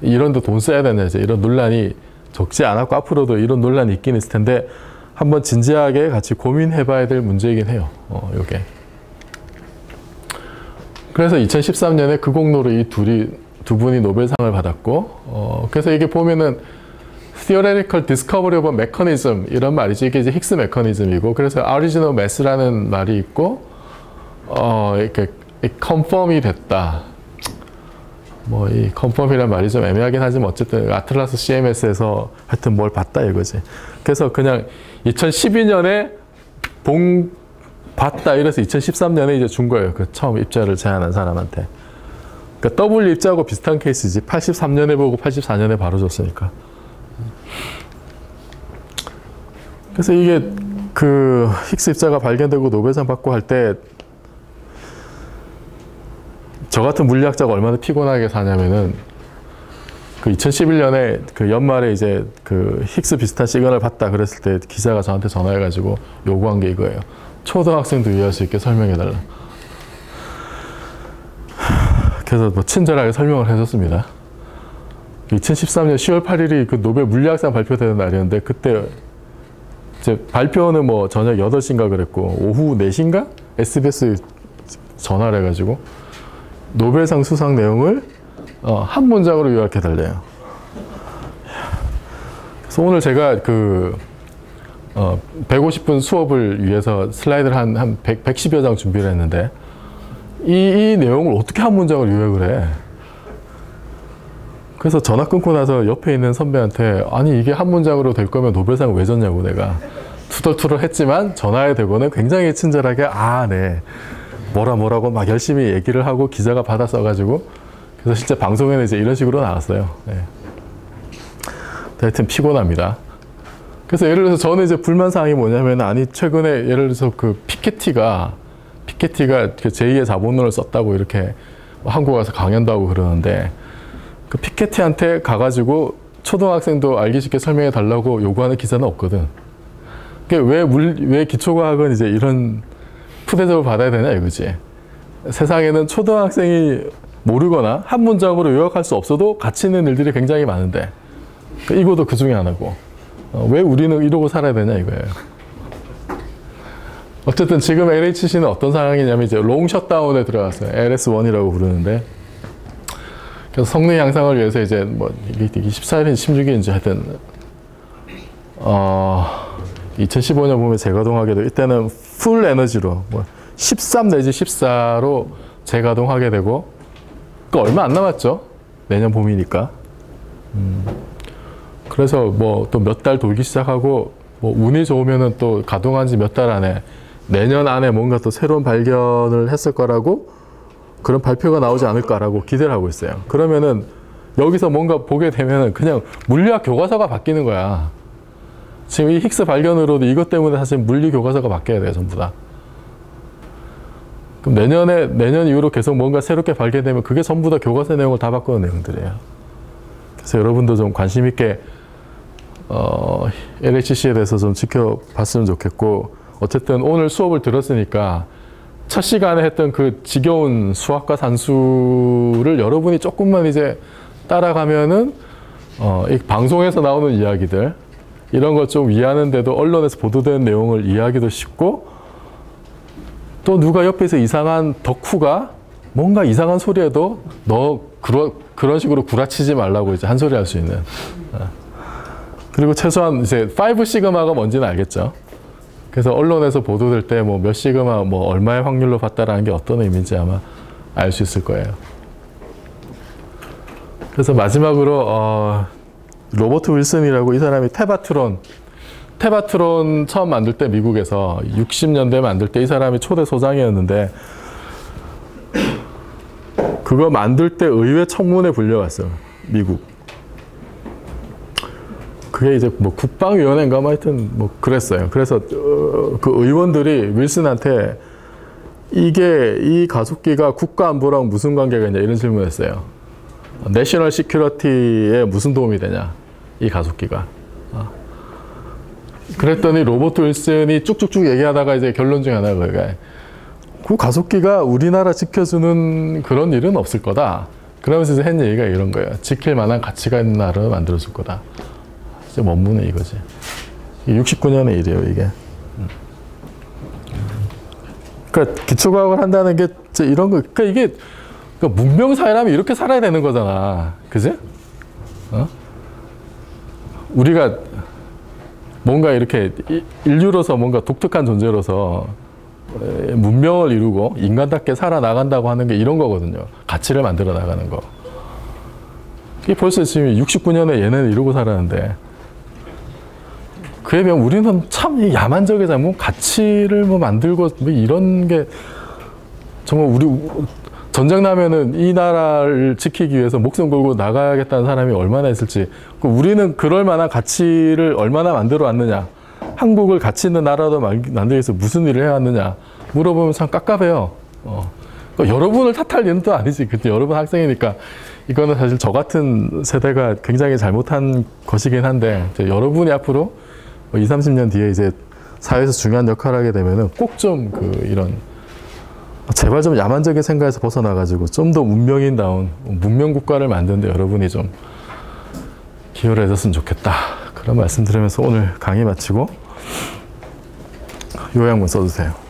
Speaker 1: 이런 데 돈 써야 되냐, 이제 이런 논란이 적지 않았고, 앞으로도 이런 논란이 있긴 있을 텐데, 한번 진지하게 같이 고민해 봐야 될 문제이긴 해요. 요게. 그래서 2013년에 그 공로로 이 두 분이 노벨상을 받았고, 그래서 이게 보면은 theoretical discovery of a mechanism 이런 말이지. 이게 이제 힉스 메커니즘이고, 그래서 original mass라는 말이 있고, 이렇게 컨펌이 됐다. 뭐 이 컨펌이란 말이 좀 애매하긴 하지만 어쨌든 아틀라스 CMS에서 하여튼 뭘 봤다 이거지. 그래서 그냥 2012년에 봤다 이래서 2013년에 이제 준 거예요. 그 처음 입자를 제안한 사람한테. 그러니까 더블 입자하고 비슷한 케이스지. 83년에 보고 84년에 바로 줬으니까. 그래서 이게 그 힉스 입자가 발견되고 노벨상 받고 할 때 저 같은 물리학자가 얼마나 피곤하게 사냐면은, 그 2011년에 그 연말에 이제 그 힉스 비슷한 시그널을 봤다 그랬을 때 기자가 저한테 전화해가지고 요구한 게 이거예요. 초등학생도 이해할 수 있게 설명해달라. 그래서 뭐 친절하게 설명을 해줬습니다. 2013년 10월 8일이 그 노벨 물리학상 발표되는 날이었는데 그때 이제 발표는 뭐 저녁 8시인가 그랬고 오후 4시인가? SBS 전화를 해가지고 노벨상 수상 내용을 한 문장으로 요약해달래요. 그래서 오늘 제가 그 150분 수업을 위해서 슬라이드를 한 110여 장 준비를 했는데 이 내용을 어떻게 한 문장으로 요약을 해? 그래서 전화 끊고 나서 옆에 있는 선배한테 아니 이게 한 문장으로 될 거면 노벨상을 왜 줬냐고 내가 투덜투덜 했지만 전화에 대고는 굉장히 친절하게 아, 네. 뭐라고 막 열심히 얘기를 하고 기자가 받아 써가지고 그래서 실제 방송에는 이제 이런 식으로 나왔어요. 네. 하여튼 피곤합니다. 그래서 예를 들어서 저는 이제 불만사항이 뭐냐면 아니 최근에 예를 들어서 그 피케티가 그 제2의 자본론을 썼다고 이렇게 한국 와서 강연도 하고 그러는데 그 피케티한테 가가지고 초등학생도 알기 쉽게 설명해 달라고 요구하는 기사는 없거든. 왜 기초과학은 이제 이런 푸대접을 받아야 되냐 이거지. 세상에는 초등학생이 모르거나 한 문장으로 요약할 수 없어도 가치 있는 일들이 굉장히 많은데 이거도 그 중에 하나고 왜 우리는 이러고 살아야 되냐 이거예요. 어쨌든 지금 LHC는 어떤 상황이냐면 이제 롱 셧다운에 들어갔어요. LS1이라고 부르는데 그래서 성능 향상을 위해서 이제 뭐 이게 14일인지 16일인지 하여튼 2015년 보면 재가동하게 되고 이때는 풀 에너지로 뭐 13 내지 14로 재가동하게 되고 그 얼마 안 남았죠. 내년 봄이니까. 그래서 뭐 또 몇 달 돌기 시작하고 뭐 운이 좋으면은 또 가동한 지 몇 달 안에 내년 안에 뭔가 또 새로운 발견을 했을 거라고 그런 발표가 나오지 않을까라고 기대를 하고 있어요. 그러면은 여기서 뭔가 보게 되면은 그냥 물리학 교과서가 바뀌는 거야. 지금 이 힉스 발견으로도 이것 때문에 사실 물리 교과서가 바뀌어야 돼요, 전부 다. 그럼 내년 이후로 계속 뭔가 새롭게 발견되면 그게 전부 다 교과서 내용을 다 바꾸는 내용들이에요. 그래서 여러분도 좀 관심 있게 LHC에 대해서 좀 지켜봤으면 좋겠고 어쨌든 오늘 수업을 들었으니까 첫 시간에 했던 그 지겨운 수학과 산수를 여러분이 조금만 이제 따라가면은 이 방송에서 나오는 이야기들 이런 것 좀 이해하는데도 언론에서 보도된 내용을 이해하기도 쉽고 또 누가 옆에서 이상한 덕후가 뭔가 이상한 소리에도 너 그런 식으로 구라치지 말라고 이제 한 소리 할 수 있는 그리고 최소한 이제 5 시그마가 뭔지는 알겠죠. 그래서 언론에서 보도될 때 뭐 몇 시그마 뭐 얼마의 확률로 봤다라는 게 어떤 의미인지 아마 알 수 있을 거예요. 그래서 마지막으로 로버트 윌슨이라고 이 사람이 테바트론 처음 만들 때 미국에서 60년대 만들 때 이 사람이 초대 소장이었는데 그거 만들 때 의회 청문회 불려갔어요. 미국. 그게 이제 뭐 국방위원회인가 뭐 하여튼 뭐 그랬어요. 그래서 그 의원들이 윌슨한테 이 가속기가 국가안보랑 무슨 관계가 있냐 이런 질문을 했어요. 내셔널 시큐리티에 무슨 도움이 되냐 이 가속기가. 그랬더니 로버트 윌슨이 쭉쭉쭉 얘기하다가 이제 결론 중에 하나가 그 가속기가 우리나라 지켜주는 그런 일은 없을 거다. 그러면서 이제 한 얘기가 이런 거예요. 지킬 만한 가치가 있는 나라를 만들어줄 거다. 이제 원문은 이거지. 69년의 일이에요, 이게. 그러니까 기초과학을 한다는 게 이런 거, 그러니까 이게 문명사회라면 이렇게 살아야 되는 거잖아. 그지? 우리가 뭔가 이렇게 인류로서 뭔가 독특한 존재로서 문명을 이루고 인간답게 살아나간다고 하는 게 이런 거거든요. 가치를 만들어 나가는 거. 이게 벌써 지금 69년에 얘네는 이러고 살았는데 그에 비하면 우리는 참 야만적이잖아. 뭐 가치를 뭐 만들고 뭐 이런 게 정말 우리 전쟁 나면은 이 나라를 지키기 위해서 목숨 걸고 나가야겠다는 사람이 얼마나 있을지. 우리는 그럴 만한 가치를 얼마나 만들어 왔느냐. 한국을 가치 있는 나라로 만들기 위해서 무슨 일을 해왔느냐. 물어보면 참 깝깝해요. 여러분을 탓할 일은 또 아니지. 그때 여러분 학생이니까 이거는 사실 저 같은 세대가 굉장히 잘못한 것이긴 한데 여러분이 앞으로 20, 30년 뒤에 이제 사회에서 중요한 역할을 하게 되면은 꼭 좀 이런 제발 좀 야만적인 생각에서 벗어나가지고 좀 더 문명인다운 문명 국가를 만드는데 여러분이 좀 기여를 해줬으면 좋겠다. 그런 말씀 드리면서 오늘 강의 마치고 요약문 써주세요.